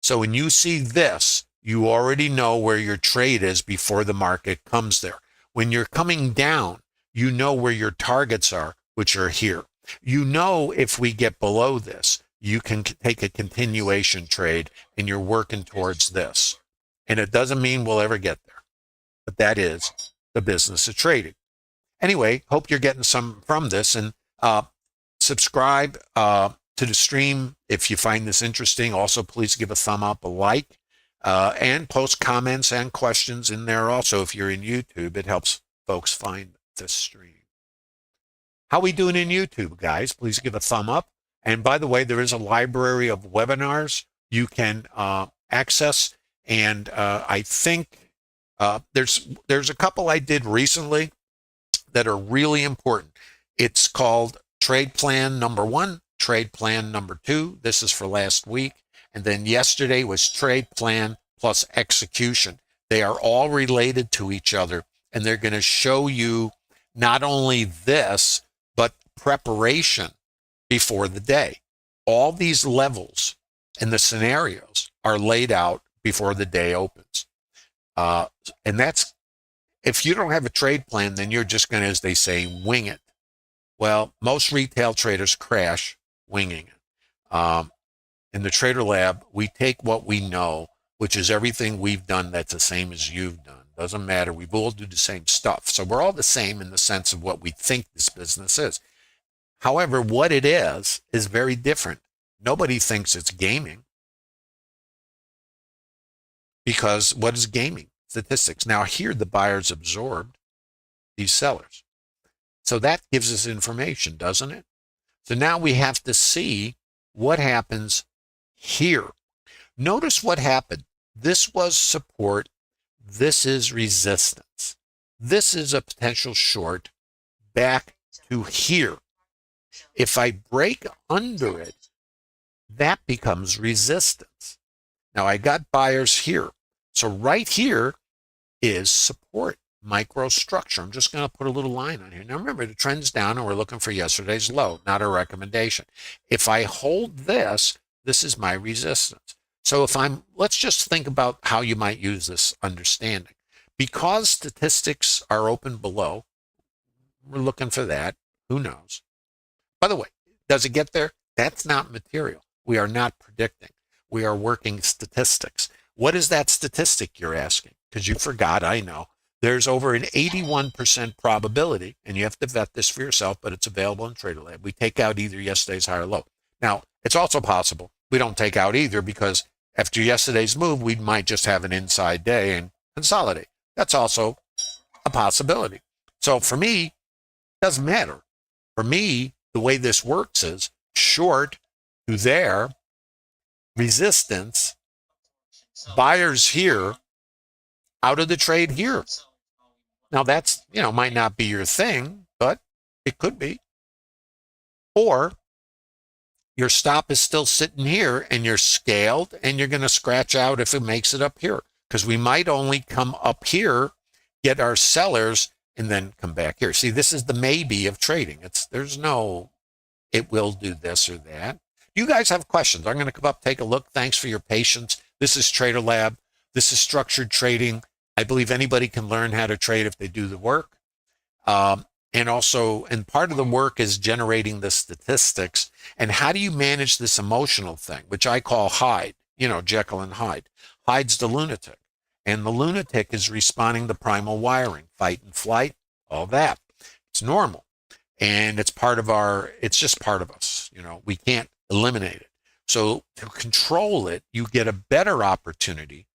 [SPEAKER 1] So when you see this, you already know where your trade is before the market comes there. When you're coming down, you know where your targets are, which are here. You know if we get below this, you can take a continuation trade and you're working towards this. And it doesn't mean we'll ever get there, but that is the business of trading. Anyway, hope you're getting some from this, and subscribe to the stream if you find this interesting. Also, please give a thumb up, a like, and post comments and questions in there also. If you're in YouTube, it helps folks find this stream. How we doing in YouTube, guys? Please give a thumb up. And by the way, there is a library of webinars you can access, and I think there's a couple I did recently that are really important. It's called Trade Plan Number 1, Trade Plan Number 2. This is for last week. And then yesterday was Trade Plan plus Execution. They are all related to each other, and they're going to show you not only this, but preparation before the day. All these levels and the scenarios are laid out before the day opens. And that's, if you don't have a trade plan, then you're just going to, as they say, wing it. Well, most retail traders crash winging it. In the Trader Lab, we take what we know, which is everything we've done that's the same as you've done. Doesn't matter. We all do the same stuff. So we're all the same in the sense of what we think this business is. However, what it is very different. Nobody thinks it's gaming. Because what is gaming? Statistics. Now here the buyers absorbed these sellers. So that gives us information, doesn't it? So now we have to see what happens here. Notice what happened. This was support. This is resistance. This is a potential short back to here. If I break under it, that becomes resistance. Now I got buyers here. So right here is support, microstructure. I'm just going to put a little line on here. Now remember, the trend's down and we're looking for yesterday's low, not a recommendation. If I hold this, this is my resistance. So let's just think about how you might use this understanding. Because statistics are open below, we're looking for that. Who knows? By the way, does it get there? That's not material. We are not predicting. We are working statistics. What is that statistic, you're asking? Because you forgot, I know. There's over an 81% probability, and you have to vet this for yourself, but it's available in TraderLab. We take out either yesterday's high or low. Now, it's also possible we don't take out either because after yesterday's move, we might just have an inside day and consolidate. That's also a possibility. So for me, it doesn't matter. For me, the way this works is short to there, resistance, buyers here, out of the trade here. Now that's, might not be your thing, but it could be. Or your stop is still sitting here and you're scaled and you're going to scratch out if it makes it up here. Because we might only come up here, get our sellers, and then come back here. See, this is the maybe of trading. There's no, it will do this or that. You guys have questions. I'm going to come up, take a look. Thanks for your patience. This is TraderLab. This is structured trading. I believe anybody can learn how to trade if they do the work. And part of the work is generating the statistics. And how do you manage this emotional thing, which I call Hyde, Jekyll and Hyde. Hyde's the lunatic. And the lunatic is responding to primal wiring, fight and flight, all that. It's normal. And it's just part of us. We can't eliminate it. So to control it, you get a better opportunity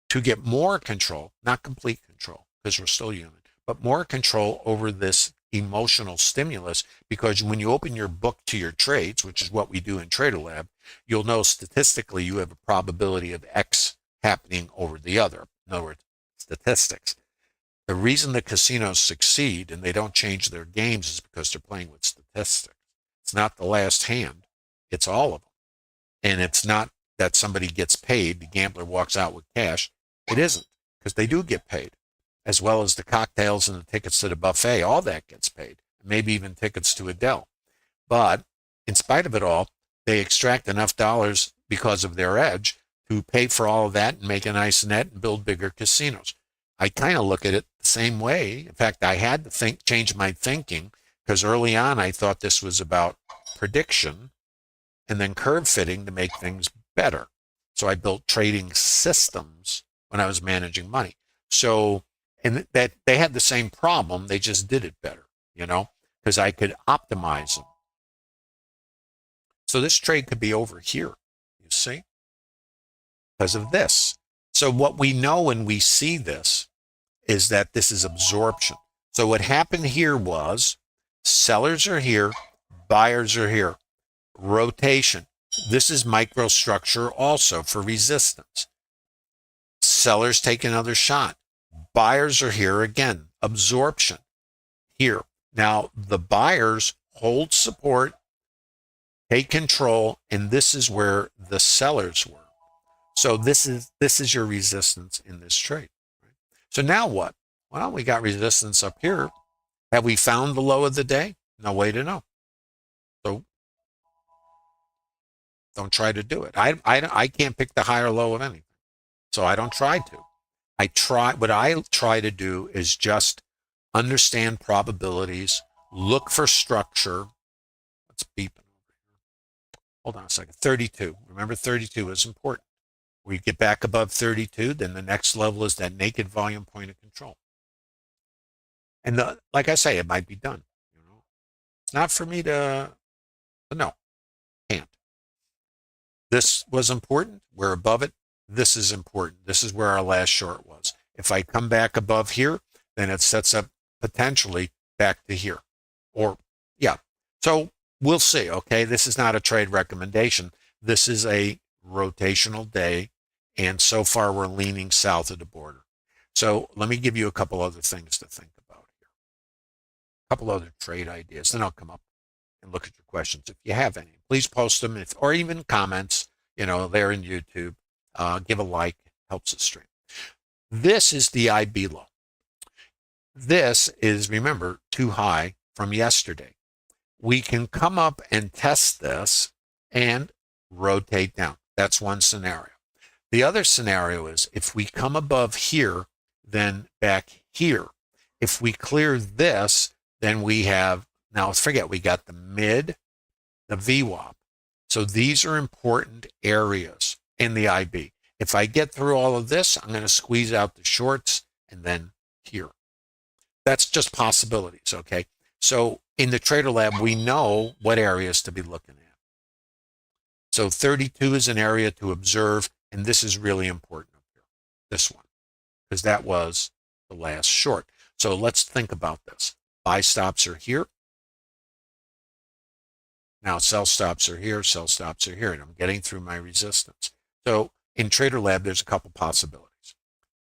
[SPEAKER 1] to get more control, not complete control, because we're still human, but more control over this emotional stimulus, because when you open your book to your trades, which is what we do in TraderLab, you'll know statistically you have a probability of X happening over the other. In other words, statistics. The reason the casinos succeed and they don't change their games is because they're playing with statistics. It's not the last hand. It's all of them. And it's not that somebody gets paid, the gambler walks out with cash. It isn't, because they do get paid, as well as the cocktails and the tickets to the buffet. All that gets paid, maybe even tickets to Adele. But in spite of it all, they extract enough dollars because of their edge to pay for all of that and make a nice net and build bigger casinos. I kind of look at it the same way. In fact, I had to change my thinking, because early on I thought this was about prediction and then curve fitting to make things better. So I built trading systems when I was managing money. So, and that they had the same problem, they just did it better, because I could optimize them. So this trade could be over here, you see, because of this. So what we know when we see this is that this is absorption. So what happened here was sellers are here, buyers are here. Rotation. This is microstructure also for resistance. Sellers take another shot. Buyers are here again. Absorption here. Now the buyers hold support, take control, and this is where the sellers were. So this is your resistance in this trade. Right? So now what? Well, we got resistance up here. Have we found the low of the day? No way to know. So don't try to do it. I can't pick the high or low of anything. So I don't try to. What I try to do is just understand probabilities, look for structure. Let's beep it over here. Hold on a second. 32. Remember, 32 is important. We get back above 32, then the next level is that naked volume point of control. And like I say, it might be done. It's not for me to, no, can't. This was important. We're above it. This is important. This is where our last short was. If I come back above here, then it sets up potentially back to here. Or, yeah. So we'll see, okay? This is not a trade recommendation. This is a rotational day, and so far we're leaning south of the border. So let me give you a couple other things to think about here. A couple other trade ideas, then I'll come up and look at your questions if you have any. Please post them, or even comments, there in YouTube. Give a like, helps the stream. This is the IB low. This is, remember, too high from yesterday. We can come up and test this and rotate down. That's one scenario. The other scenario is if we come above here, then back here. If we clear this, then we have, now forget, we got the mid, the VWAP. So these are important areas in the IB. If I get through all of this, I'm going to squeeze out the shorts and then here. That's just possibilities, okay? So in the Trader Lab, we know what areas to be looking at. So 32 is an area to observe, and this is really important up here, this one, because that was the last short. So let's think about this. Buy stops are here. Now sell stops are here, sell stops are here, and I'm getting through my resistance. So in Trader Lab, there's a couple possibilities.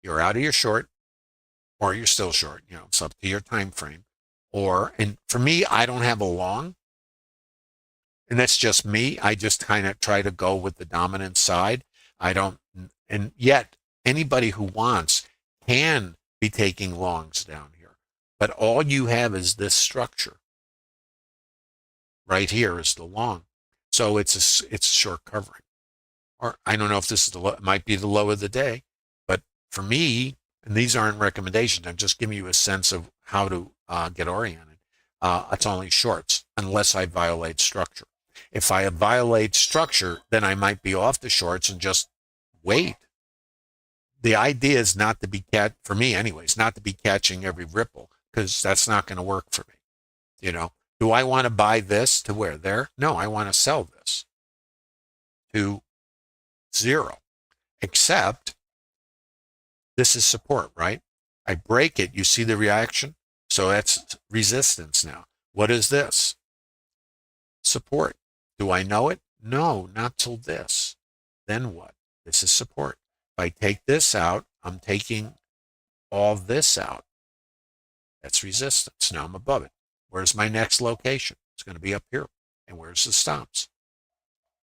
[SPEAKER 1] You're out of your short, or you're still short. It's up to your time frame. And for me, I don't have a long, and that's just me. I just kind of try to go with the dominant side. And yet anybody who wants can be taking longs down here. But all you have is this structure. Right here is the long. So it's short covering. Or I don't know if this is might be the low of the day, but for me, and these aren't recommendations, I'm just giving you a sense of how to get oriented. It's only shorts unless I violate structure. If I violate structure, then I might be off the shorts and just wait. The idea is not to be for me anyways, not to be catching every ripple, because that's not going to work for me. Do I want to buy this to where? There? No, I want to sell this to 0. Except this is support, right? I break it. You see the reaction? So that's resistance now. What is this? Support. Do I know it? No, not till this. Then what? This is support. If I take this out, I'm taking all this out. That's resistance. Now I'm above it. Where's my next location? It's going to be up here. And where's the stops?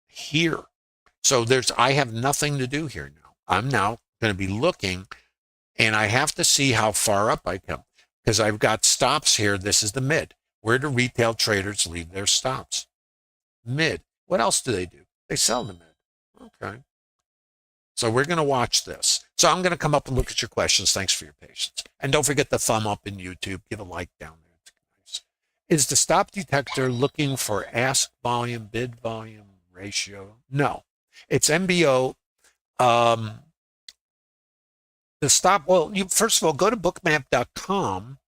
[SPEAKER 1] Here. So I have nothing to do here now. I'm now going to be looking, and I have to see how far up I come, because I've got stops here. This is the mid. Where do retail traders leave their stops? Mid. What else do? They sell the mid. Okay. So we're going to watch this. So I'm going to come up and look at your questions. Thanks for your patience. And don't forget the thumb up in YouTube. Give a like down there. It's nice. Is the stop detector looking for ask volume, bid volume ratio? No. It's MBO. The stop, well, first of all, go to bookmap.com,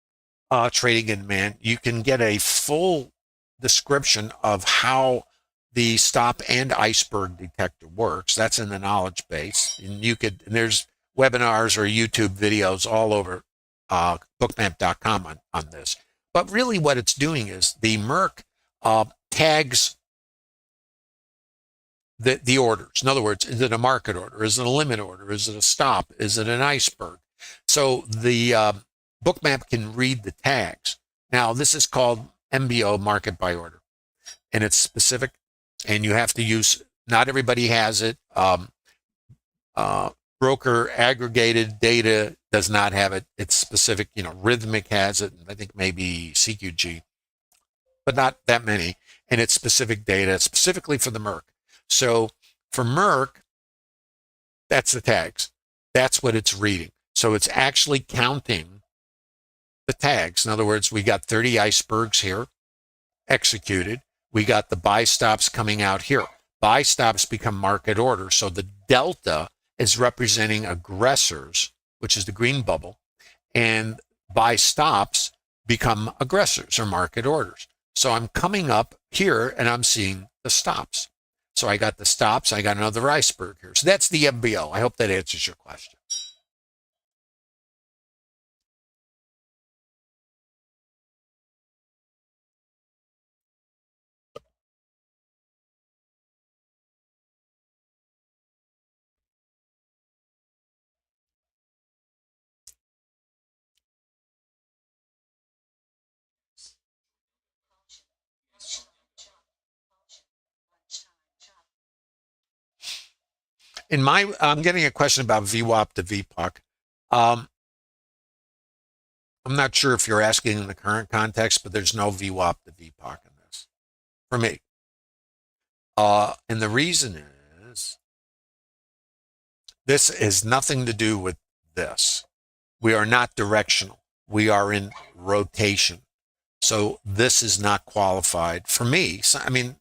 [SPEAKER 1] trading in demand. You can get a full description of how the stop and iceberg detector works. That's in the knowledge base. And there's webinars or YouTube videos all over bookmap.com on this. But really what it's doing is the Merck tags the orders. In other words, is it a market order? Is it a limit order? Is it a stop? Is it an iceberg? So the Bookmap can read the tags. Now, this is called MBO, market by order, and it's specific, and you have to use, not everybody has it. Broker aggregated data does not have it. It's specific, Rhythmic has it, and I think maybe CQG, but not that many. And it's specific data, specifically for the Merck. So for Merck, that's the tags. That's what it's reading. So it's actually counting the tags. In other words, we got 30 icebergs here executed. We got the buy stops coming out here. Buy stops become market order. So the delta is representing aggressors, which is the green bubble, and buy stops become aggressors or market orders. So I'm coming up here and I'm seeing the stops. So I got the stops. I got another iceberg here. So that's the MBO. I hope that answers your question. I'm getting a question about VWAP to VPOC. Um, I'm not sure if you're asking in the current context, but there's no VWAP to VPOC in this for me. And the reason is this has nothing to do with this. We are not directional. We are in rotation. So this is not qualified for me. So, I mean,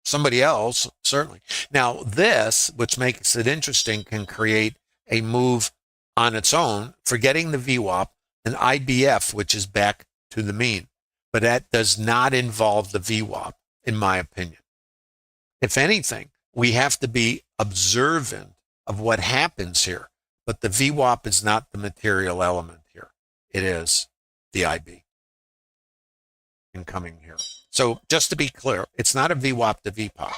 [SPEAKER 1] somebody else, certainly. Now, this, which makes it interesting, can create a move on its own, forgetting the VWAP, an IBF, which is back to the mean. But that does not involve the VWAP, in my opinion. If anything, we have to be observant of what happens here. But the VWAP is not the material element here. It is the IB incoming here. So just to be clear, it's not a VWAP to VPOC.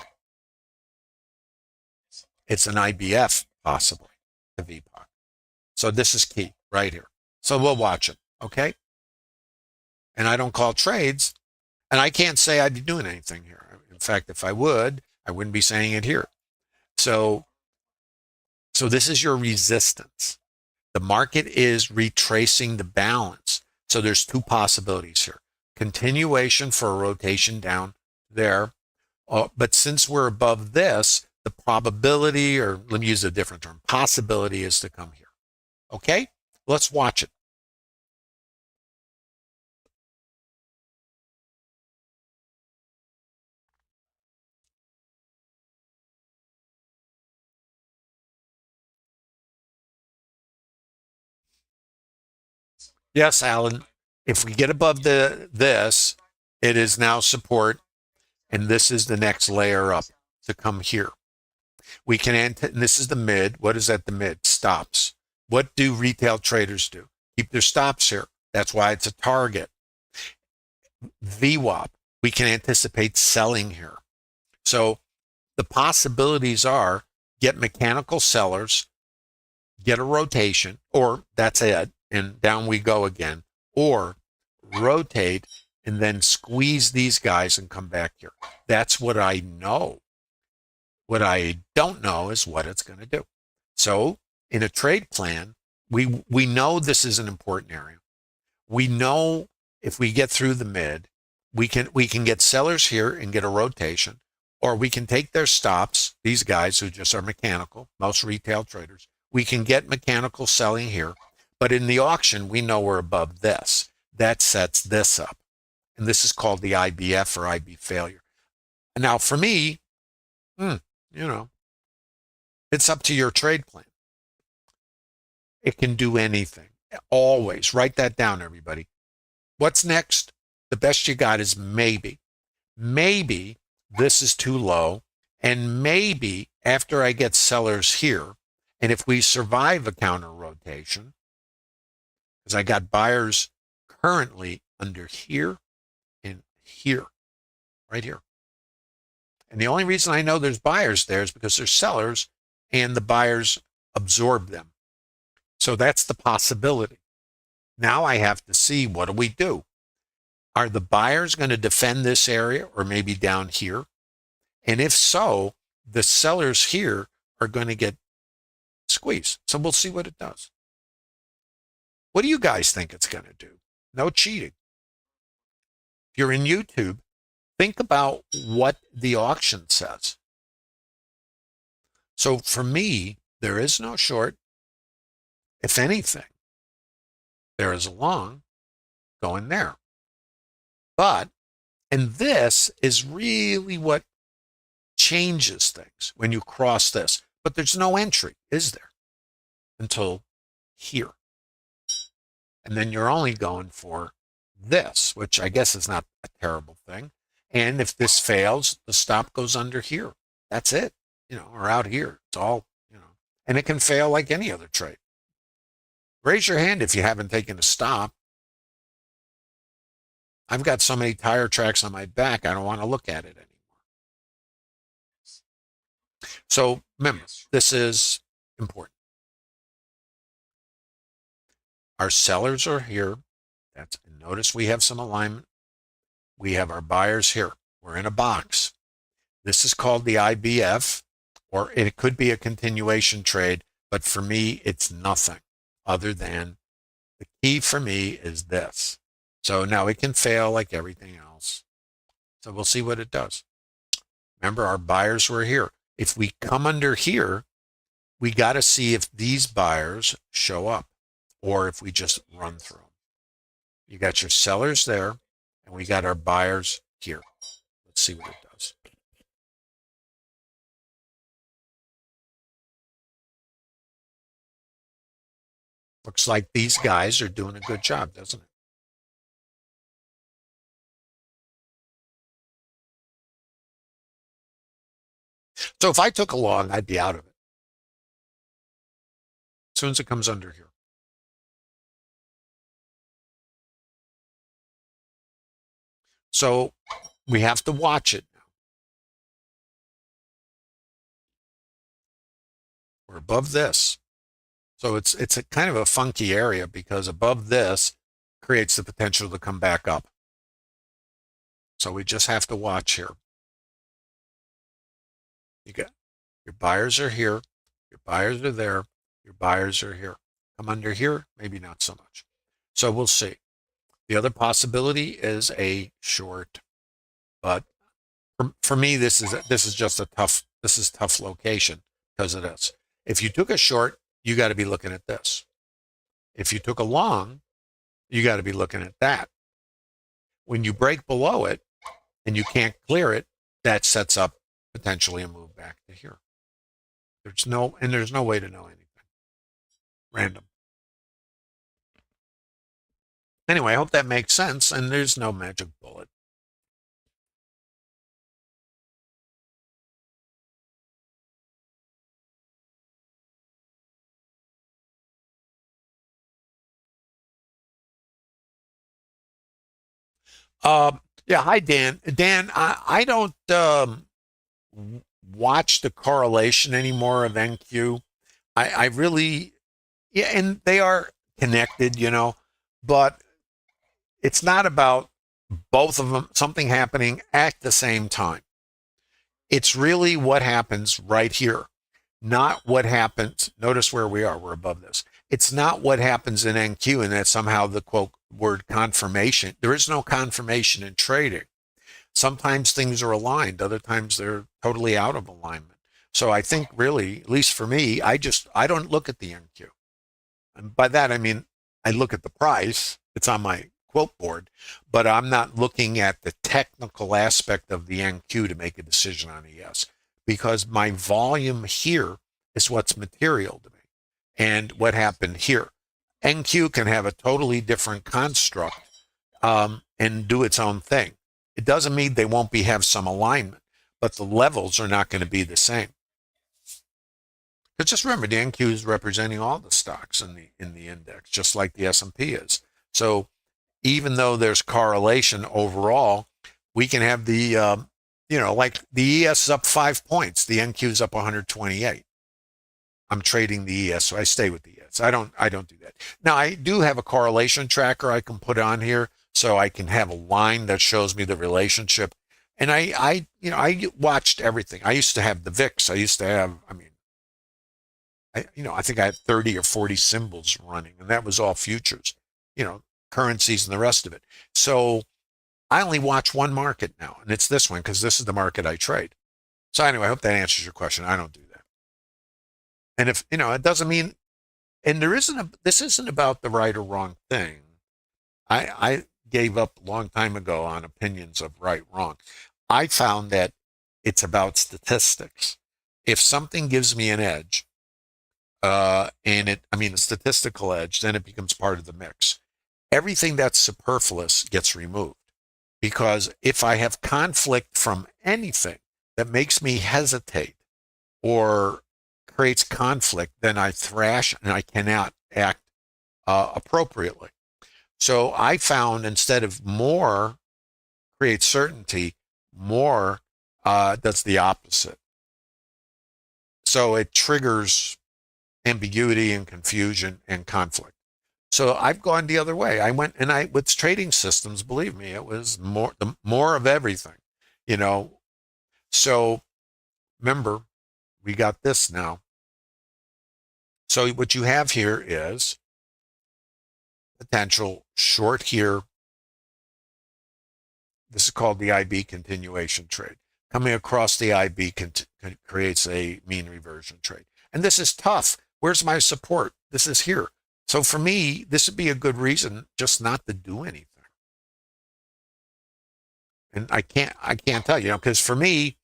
[SPEAKER 1] It's an IBF possibly to VPOC. So this is key right here. So we'll watch it, okay? And I don't call trades, and I can't say I'd be doing anything here. In fact, if I would, I wouldn't be saying it here. So this is your resistance. The market is retracing the balance. So there's two possibilities here. Continuation for a rotation down there. But since we're above this, the probability, or let me use a different term, possibility is to come here. Okay? Let's watch it. Yes, Alan. If we get above this, it is now support, and this is the next layer up to come here. We can, and this is the mid. What is at the mid? Stops. What do retail traders do? Keep their stops here. That's why it's a target. VWAP, we can anticipate selling here. So the possibilities are get mechanical sellers, get a rotation, or that's it, and down we go again, or rotate and then squeeze these guys and come back here. That's what I know. What I don't know is what it's going to do. So in a trade plan, we know this is an important area. We know if we get through the mid, we can get sellers here and get a rotation, or we can take their stops, these guys who just are mechanical, most retail traders, we can get mechanical selling here. But in the auction, we know we're above this. That sets this up. And this is called the IBF or IB failure. Now, for me, it's up to your trade plan. It can do anything. Always. Write that down, everybody. What's next? The best you got is maybe. Maybe this is too low, and maybe after I get sellers here, and if we survive a counter rotation, because I got buyers currently under here and here, right here. And the only reason I know there's buyers there is because there's sellers and the buyers absorb them. So that's the possibility. Now I have to see, what do we do? Are the buyers going to defend this area or maybe down here? And if so, the sellers here are going to get squeezed. So we'll see what it does. What do you guys think it's going to do? No cheating. If you're in YouTube, think about what the auction says. So for me, there is no short. If anything, there is a long going there. But, and this is really what changes things when you cross this. But there's no entry, is there? Until here. And then you're only going for this, which I guess is not a terrible thing. And if this fails, the stop goes under here. That's it, or out here. It's all, and it can fail like any other trade. Raise your hand if you haven't taken a stop. I've got so many tire tracks on my back, I don't want to look at it anymore. So remember, this is important. Our sellers are here. Notice we have some alignment. We have our buyers here. We're in a box. This is called the IBF. or it could be a continuation trade, but for me, it's nothing other than the key for me is this. So now it can fail like everything else. So we'll see what it does. Remember, our buyers were here. If we come under here, we got to see if these buyers show up or if we just run through them. You got your sellers there, and we got our buyers here. Let's see what it does. Looks like these guys are doing a good job, doesn't it? So if I took a long, I'd be out of it as soon as it comes under here. So we have to watch it now. We're above this. So it's a kind of a funky area because above this creates the potential to come back up. So we just have to watch here. You got your buyers are here, your buyers are there, your buyers are here. Come under here, maybe not so much. So we'll see. The other possibility is a short, but for me, this is just a tough location because of this. If you took a short, you got to be looking at this. If you took a long, you got to be looking at that. When you break below it and you can't clear it, that sets up potentially a move back to here. There's no way to know anything. Random. Anyway, I hope that makes sense, and there's no magic bullet. Yeah, hi Dan. Dan, I don't watch the correlation anymore of NQ. I really, yeah, and they are connected, but it's not about both of them, something happening at the same time. It's really what happens right here, not what happens. Notice where we are, we're above this. It's not what happens in NQ and that somehow the quote word confirmation. There is no confirmation in trading. Sometimes things are aligned, other times they're totally out of alignment. So I think really, at least for me, I don't look at the NQ. And by that I mean I look at the price. It's on my quote board, but I'm not looking at the technical aspect of the NQ to make a decision on ES because my volume here is what's material to me. And what happened here. NQ can have a totally different construct and do its own thing. It doesn't mean they won't have some alignment, but the levels are not going to be the same. But just remember, the NQ is representing all the stocks in the index, just like the S&P is. So even though there's correlation overall, we can have the like the ES is up 5 points, the NQ is up 128. I'm trading the ES, so I stay with the ES. I don't do that. Now I do have a correlation tracker I can put on here, so I can have a line that shows me the relationship. And I watched everything. I used to have the VIX. I used to have, I think I had 30 or 40 symbols running, and that was all futures, currencies and the rest of it. So I only watch one market now, and it's this one because this is the market I trade. So anyway, I hope that answers your question. I don't do that. And if, it doesn't mean, and this isn't about the right or wrong thing. I gave up a long time ago on opinions of right, wrong. I found that it's about statistics. If something gives me an edge, a statistical edge, then it becomes part of the mix. Everything that's superfluous gets removed because if I have conflict from anything that makes me hesitate or creates conflict, then I thrash and I cannot act appropriately. So I found instead of more creates certainty, more does the opposite. So it triggers ambiguity and confusion and conflict. So I've gone the other way. I went and with trading systems, believe me, it was more of everything, So remember, we got this now. So what you have here is potential short here. This is called the IB continuation trade. Coming across the IB creates a mean reversion trade. And this is tough. Where's my support? This is here. So for me, this would be a good reason just not to do anything. And I can't tell you, because for me,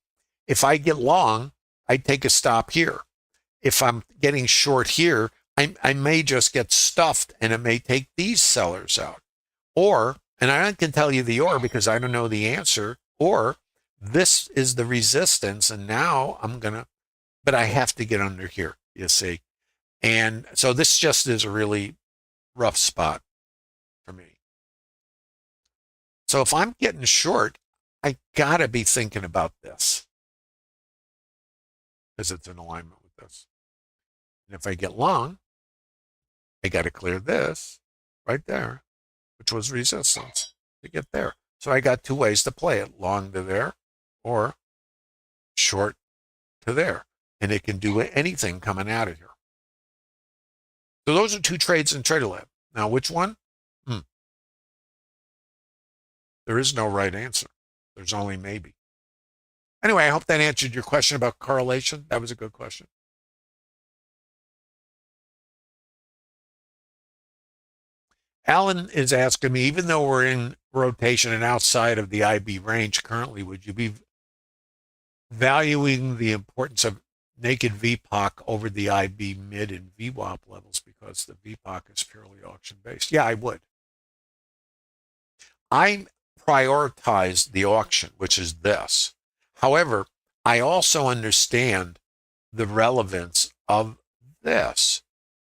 [SPEAKER 1] if I get long, I take a stop here. If I'm getting short here, I may just get stuffed and it may take these sellers out. Or, and I can tell you the or because I don't know the answer, or this is the resistance and now but I have to get under here, you see. And so this just is a really rough spot for me. So if I'm getting short, I gotta be thinking about this because it's in alignment with this. And if I get long, I got to clear this right there, which was resistance to get there. So I got two ways to play it, long to there or short to there. And it can do anything coming out of here. So those are two trades in Trader Lab. Now, which one? There is no right answer. There's only maybe. Anyway, I hope that answered your question about correlation. That was a good question. Alan is asking me, even though we're in rotation and outside of the IB range currently, would you be valuing the importance of naked VPOC over the IB mid and VWAP levels because the VPOC is purely auction-based? Yeah, I would. I prioritize the auction, which is this. However, I also understand the relevance of this.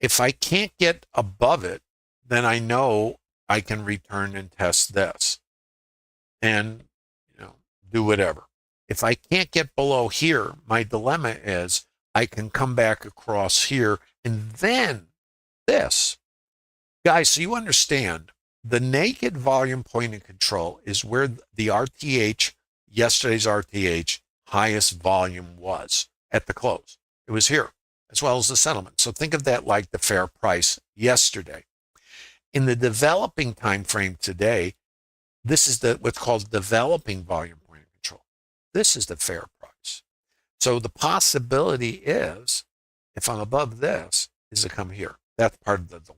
[SPEAKER 1] If I can't get above it, then I know I can return and test this and do whatever. If I can't get below here, my dilemma is I can come back across here and then this. Guys, so you understand, the naked volume point and control is where the RTH, yesterday's RTH, highest volume was at the close. It was here, as well as the settlement. So think of that like the fair price yesterday. In the developing time frame today, this is what's called developing volume point of control. This is the fair price. So the possibility is, if I'm above this, is to come here. That's part of the dilemma.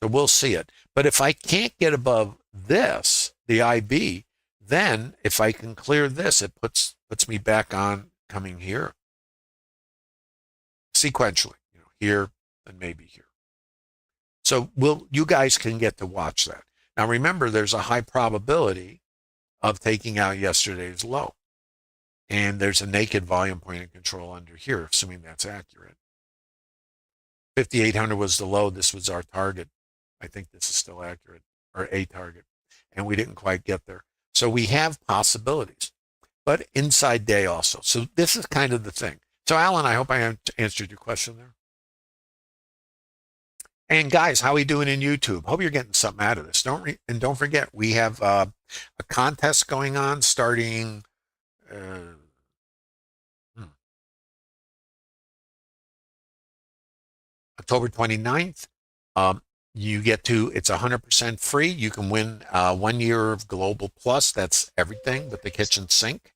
[SPEAKER 1] So we'll see it. But if I can't get above this, the IB, then if I can clear this, it puts me back on coming here. Sequentially, here and maybe here. So you guys can get to watch that. Now remember, there's a high probability of taking out yesterday's low. And there's a naked volume point of control under here, assuming that's accurate. 5,800 was the low. This was our target. I think this is still accurate, or a target. And we didn't quite get there. So we have possibilities, but inside day also. So this is kind of the thing. So Alan, I hope I answered your question there. And guys, how are we doing in YouTube? Hope you're getting something out of this. Don't forget, we have a contest going on starting October 29th. You get it's 100% free. You can win 1 year of Global Plus. That's everything but the kitchen sink.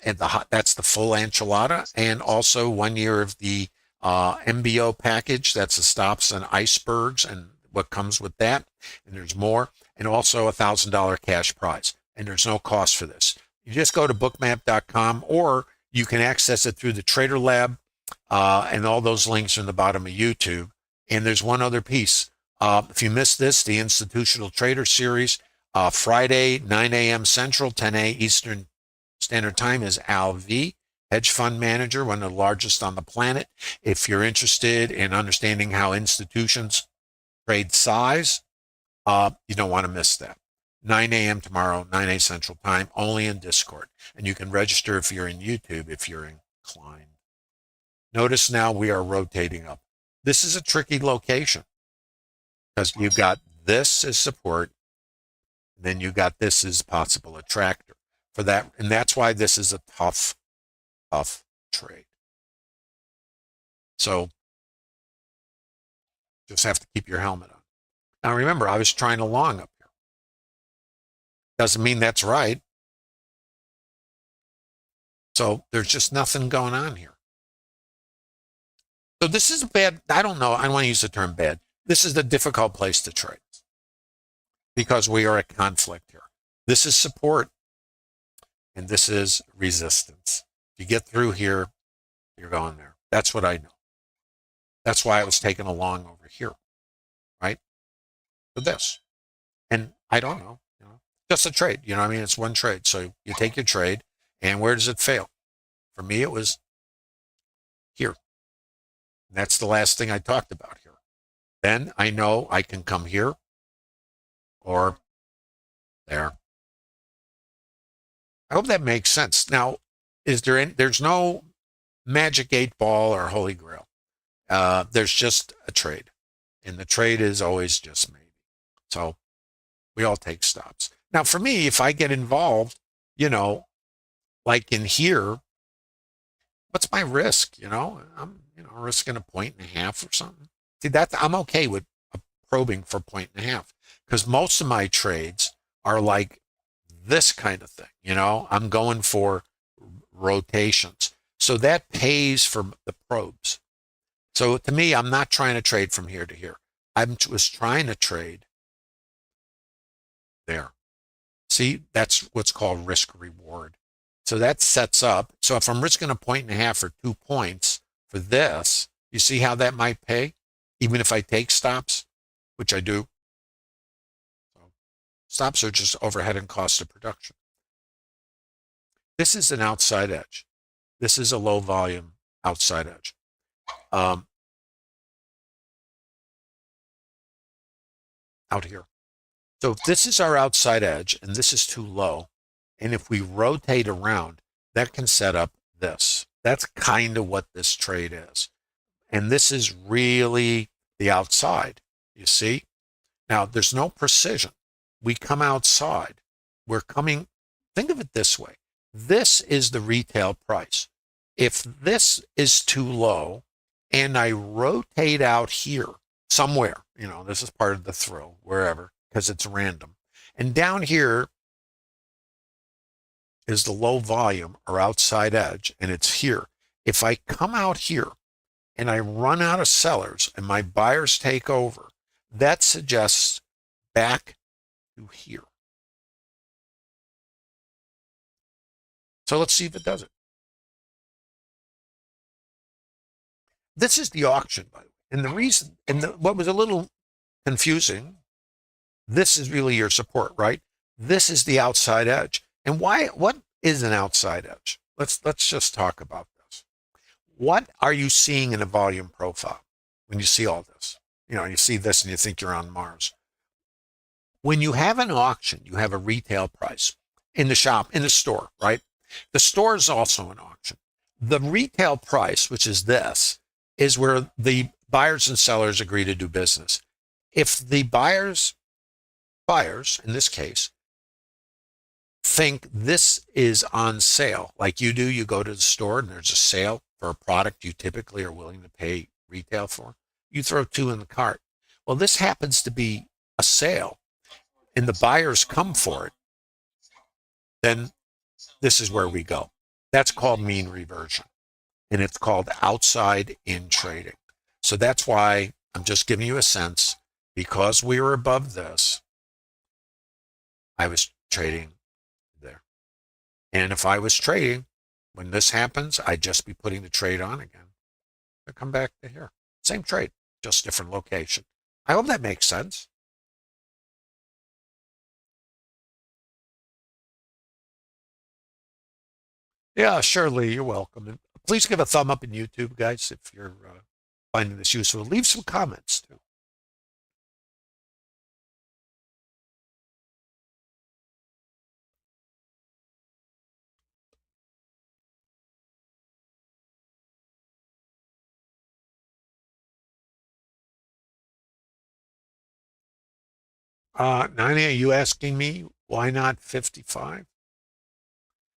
[SPEAKER 1] And that's the full enchilada. And also 1 year of the MBO package. That's the stops and icebergs and what comes with that. And there's more. And also $1,000 cash prize. And there's no cost for this. You just go to bookmap.com, or you can access it through the Trader Lab. And all those links are in the bottom of YouTube. And there's one other piece. If you missed this, the Institutional Trader Series, Friday, 9 a.m. Central, 10 a.m. Eastern Standard Time is Al V, hedge fund manager, one of the largest on the planet. If you're interested in understanding how institutions trade size, you don't want to miss that. 9 a.m. tomorrow, 9 a.m. Central Time, only in Discord. And you can register if you're in YouTube, if you're inclined. Notice now we are rotating up. This is a tricky location because you've got this as support, and then you got this as possible attractor for that. And that's why this is a tough trade. So just have to keep your helmet on. Now remember, I was trying to long up here. Doesn't mean that's right. So there's just nothing going on here. So this is a bad, I don't know, I don't want to use the term bad. This is the difficult place to trade because we are at conflict here. This is support and this is resistance. If you get through here, you're going there. That's what I know. That's why I was taking a long over here, right? For this. And I don't know, just a trade. I mean, it's one trade. So you take your trade and where does it fail? For me, it was here. And that's the last thing I talked about here. Then I know I can come here or there. I hope that makes sense. Now, there's no magic 8-ball or holy grail. There's just a trade. And the trade is always just maybe. So we all take stops. Now, for me, if I get involved, like in here, what's my risk? I'm risking 1.5 or something. See, I'm okay with probing for 1.5 because most of my trades are like this kind of thing. I'm going for rotations. So that pays for the probes. So to me, I'm not trying to trade from here to here. I was trying to trade there. See, that's what's called risk reward. So that sets up. So if I'm risking 1.5 or 2 points for this, you see how that might pay, even if I take stops, which I do. So stops are just overhead and cost of production. This is an outside edge. This is a low volume outside edge. Out here. So if this is our outside edge and this is too low, and if we rotate around, that can set up this. That's kind of what this trade is. And this is really the outside, you see? Now, there's no precision. We come outside. We're coming, think of it this way. This is the retail price. If this is too low and I rotate out here somewhere, this is part of the thrill, wherever, because it's random. And down here is the low volume or outside edge, and it's here. If I come out here and I run out of sellers and my buyers take over, that suggests back to here. So let's see if it does it. This is the auction, by the way. And the reason, what was a little confusing, this is really your support, right? This is the outside edge. And what is an outside edge? Let's just talk about this. What are you seeing in a volume profile when you see all this? You see this and you think you're on Mars. When you have an auction, you have a retail price in the shop, in the store, right? The store is also an auction. The retail price, which is this, is where the buyers and sellers agree to do business. If the buyers, in this case, think this is on sale, like you do, you go to the store and there's a sale for a product you typically are willing to pay retail for, you throw 2 in the cart. Well, this happens to be a sale and the buyers come for it, then this is where we go. That's called mean reversion, and it's called outside in trading. So that's why I'm just giving you a sense, because we were above this, I was trading there. And if I was trading, when this happens, I'd just be putting the trade on again. I come back to here. Same trade, just different location. I hope that makes sense. Yeah, surely, you're welcome. And please give a thumb up in YouTube, guys, if you're finding this useful. Leave some comments, too. Nani, are you asking me why not 55?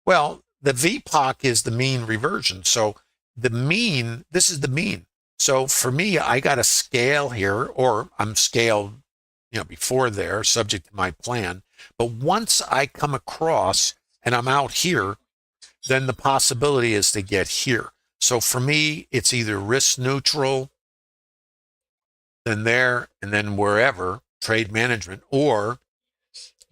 [SPEAKER 1] Well, the VPOC is the mean reversion. So the mean, this is the mean. So for me, I got a scale here, or I'm scaled, before there, subject to my plan. But once I come across and I'm out here, then the possibility is to get here. So for me, it's either risk neutral, then there, and then wherever, trade management, or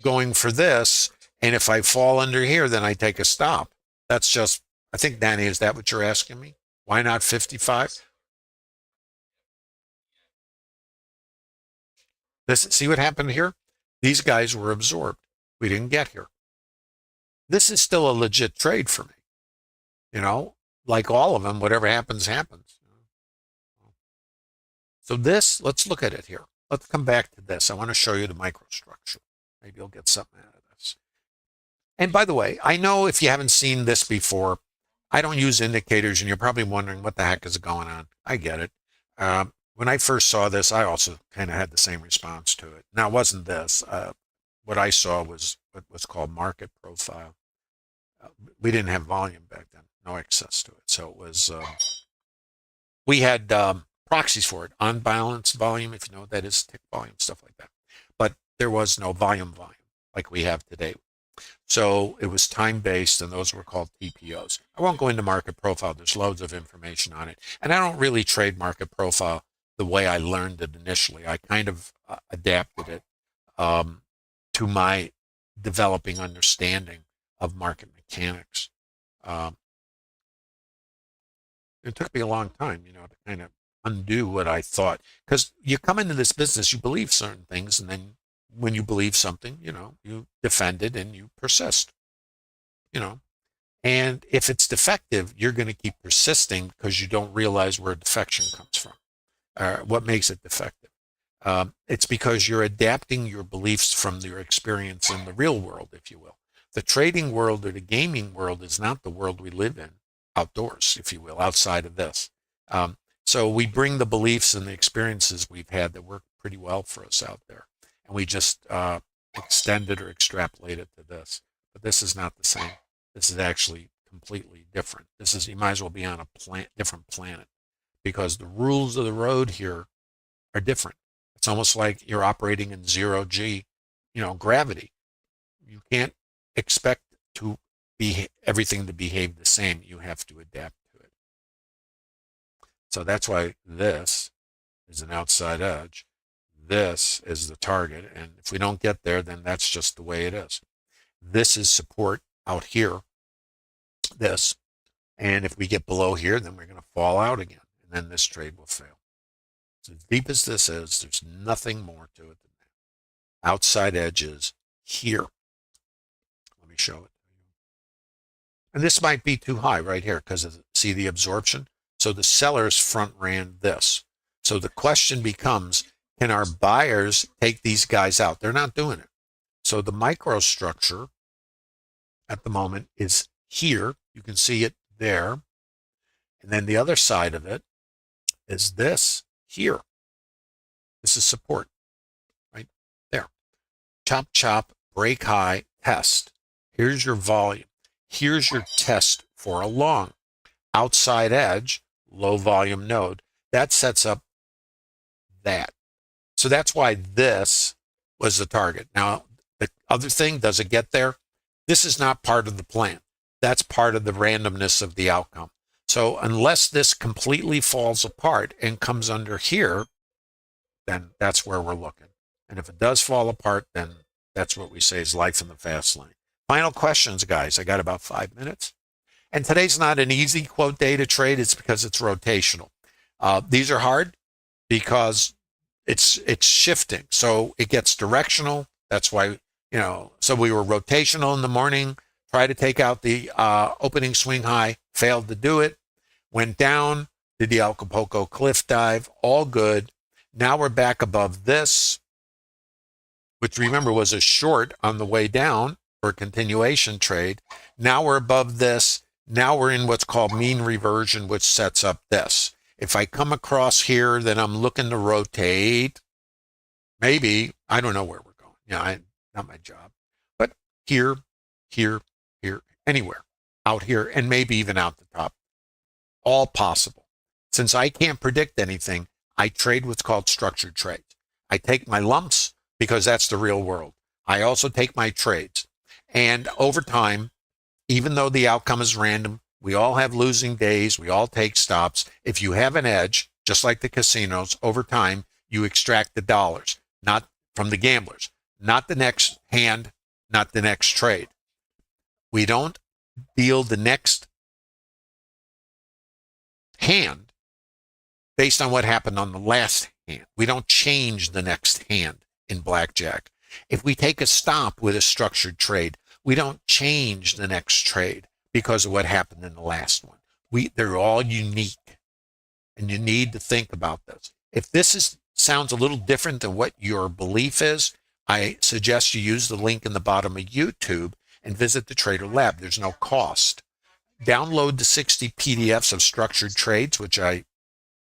[SPEAKER 1] going for this. And if I fall under here, then I take a stop. That's just, I think, Danny, is that what you're asking me? Why not 55? See what happened here? These guys were absorbed. We didn't get here. This is still a legit trade for me. Like all of them, whatever happens, happens. So this, let's look at it here. Let's come back to this. I want to show you the microstructure. Maybe you'll get something out of this. And by the way, I know if you haven't seen this before, I don't use indicators, and you're probably wondering what the heck is going on. I get it. When I first saw this, I also kind of had the same response to it. Now, it wasn't this. What I saw was what was called market profile. We didn't have volume back then, no access to it. So it was, we had proxies for it, unbalanced volume, if you know what that is, tick volume, stuff like that. But there was no volume like we have today. So it was time-based, and those were called TPOs. I won't go into market profile. There's loads of information on it. And I don't really trade market profile the way I learned it initially. I kind of adapted it to my developing understanding of market mechanics. It took me a long time, to kind of undo what I thought. Because you come into this business, you believe certain things, and then when you believe something, you defend it and you persist, And if it's defective, you're going to keep persisting because you don't realize where defection comes from, what makes it defective. It's because you're adapting your beliefs from your experience in the real world, if you will. The trading world or the gaming world is not the world we live in outdoors, if you will, outside of this. So we bring the beliefs and the experiences we've had that work pretty well for us out there, and we just extend it or extrapolate it to this. But this is not the same. This is actually completely different. You might as well be on a different planet, because the rules of the road here are different. It's almost like you're operating in 0G, gravity. You can't expect to be everything to behave the same. You have to adapt to it. So that's why this is an outside edge. This is the target. And if we don't get there, then that's just the way it is. This is support out here, this. And if we get below here, then we're going to fall out again. And then this trade will fail. So as deep as this is, there's nothing more to it than that. Outside edge is here. Let me show it. And this might be too high right here because see the absorption? So the sellers front ran this. So the question becomes, can our buyers take these guys out? They're not doing it. So the microstructure at the moment is here. You can see it there. And then the other side of it is this here. This is support right there. Chop, chop, break high, test. Here's your volume. Here's your test for a long. Outside edge, low volume node. That sets up that. So that's why this was the target. Now, the other thing, does it get there? This is not part of the plan. That's part of the randomness of the outcome. So unless this completely falls apart and comes under here, then that's where we're looking. And if it does fall apart, then that's what we say is life in the fast lane. Final questions, guys. I got about 5 minutes. And today's not an easy quote day to trade. It's because it's rotational. These are hard because it's shifting. So it gets directional. That's why, so we were rotational in the morning, tried to take out the opening swing high, failed to do it, went down, did the Acapulco cliff dive, all good. Now we're back above this, which remember was a short on the way down for a continuation trade. Now we're above this. Now we're in what's called mean reversion, which sets up this. If I come across here, then I'm looking to rotate. Maybe, I don't know where we're going. Not my job. But here, here, here, anywhere. Out here, and maybe even out the top. All possible. Since I can't predict anything, I trade what's called structured trades. I take my lumps because that's the real world. I also take my trades. And over time, even though the outcome is random, we all have losing days, we all take stops. If you have an edge, just like the casinos, over time, you extract the dollars, not from the gamblers, not the next hand, not the next trade. We don't deal the next hand based on what happened on the last hand. We don't change the next hand in blackjack. If we take a stop with a structured trade, we don't change the next trade because of what happened in the last one. They're all unique, and you need to think about this. If this sounds a little different than what your belief is, I suggest you use the link in the bottom of YouTube and visit the Trader Lab. There's no cost. Download the 60 PDFs of structured trades, which I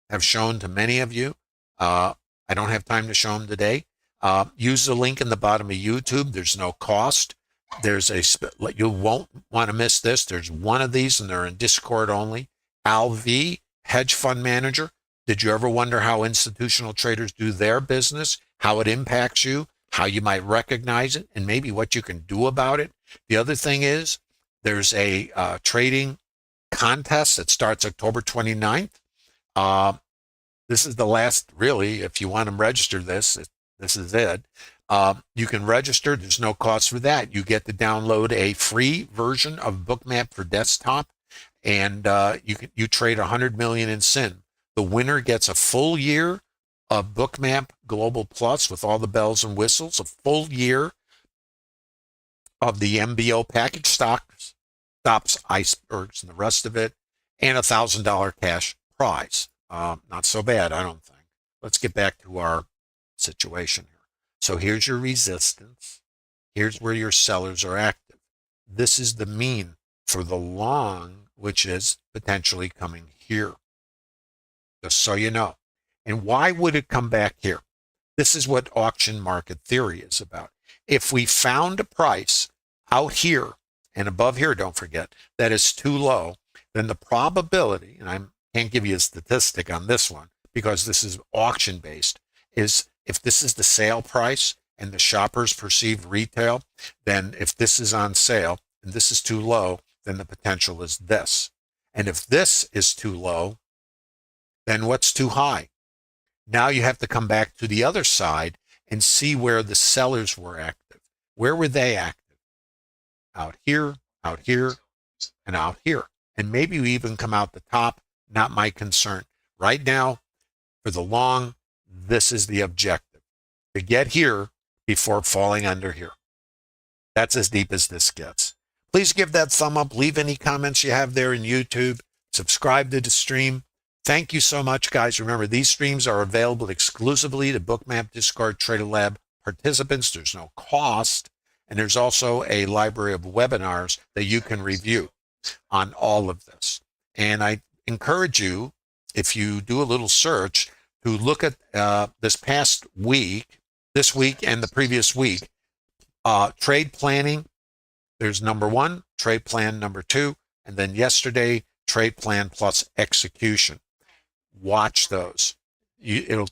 [SPEAKER 1] have shown to many of you. I don't have time to show them today. Use the link in the bottom of YouTube. There's no cost. You won't want to miss this. There's one of these, and they're in Discord only. Al V, hedge fund manager. Did you ever wonder how institutional traders do their business, how it impacts you, how you might recognize it, and maybe what you can do about it? The other thing is there's a trading contest that starts October 29th. This is the last, really, if you want to register this is it. You can register. There's no cost for that. You get to download a free version of Bookmap for desktop, and you trade 100 million in sin. The winner gets a full year of Bookmap Global Plus with all the bells and whistles, a full year of the MBO package stocks, stops, icebergs, and the rest of it, and $1,000 cash prize. Not so bad, I don't think. Let's get back to our situation here. So here's your resistance. Here's where your sellers are active. This is the mean for the long, which is potentially coming here. Just so you know. And why would it come back here? This is what auction market theory is about. If we found a price out here and above here, don't forget, that is too low, then the probability, and I can't give you a statistic on this one because this is auction based, is if this is the sale price and the shoppers perceive retail, then if this is on sale and this is too low, then the potential is this. And if this is too low, then what's too high? Now you have to come back to the other side and see where the sellers were active. Where were they active? Out here, and out here. And maybe we even come out the top, not my concern. Right now, for the long, this is the objective. To get here before falling under here. That's as deep as this gets. Please give that thumb up. Leave any comments you have there in YouTube. Subscribe to the stream. Thank you so much, guys. Remember, these streams are available exclusively to Bookmap Discord Trader Lab participants. There's no cost. And there's also a library of webinars that you can review on all of this. And I encourage you, if you do a little search, to look at this past week, this week and the previous week, trade planning. There's number 1, trade plan number 2, and then yesterday, trade plan plus execution. Watch those. It'll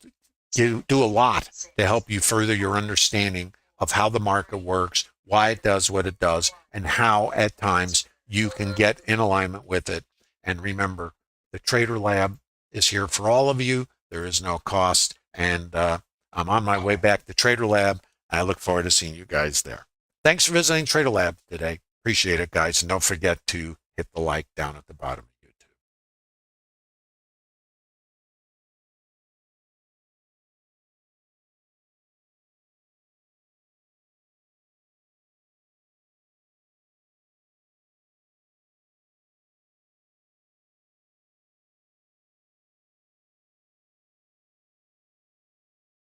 [SPEAKER 1] do a lot to help you further your understanding of how the market works, why it does what it does, and how at times you can get in alignment with it. And remember, the Trader Lab is here for all of you. There is no cost. And I'm on my way back to Trader Lab. I look forward to seeing you guys there. Thanks for visiting Trader Lab today. Appreciate it, guys. And don't forget to hit the like down at the bottom.